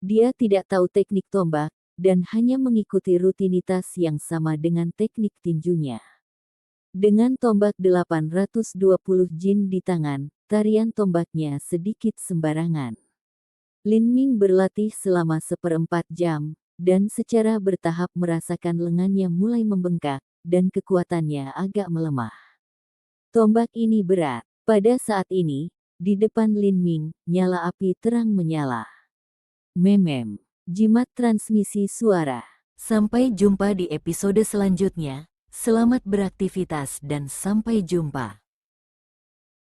Dia tidak tahu teknik tombak, dan hanya mengikuti rutinitas yang sama dengan teknik tinjunya. Dengan tombak 820 jin di tangan, tarian tombaknya sedikit sembarangan. Lin Ming berlatih selama 1/4 jam, dan secara bertahap merasakan lengannya mulai membengkak, dan kekuatannya agak melemah. Tombak ini berat. Pada saat ini, di depan Lin Ming, nyala api terang menyala. Jimat transmisi suara. Sampai jumpa di episode selanjutnya. Selamat beraktivitas dan sampai jumpa.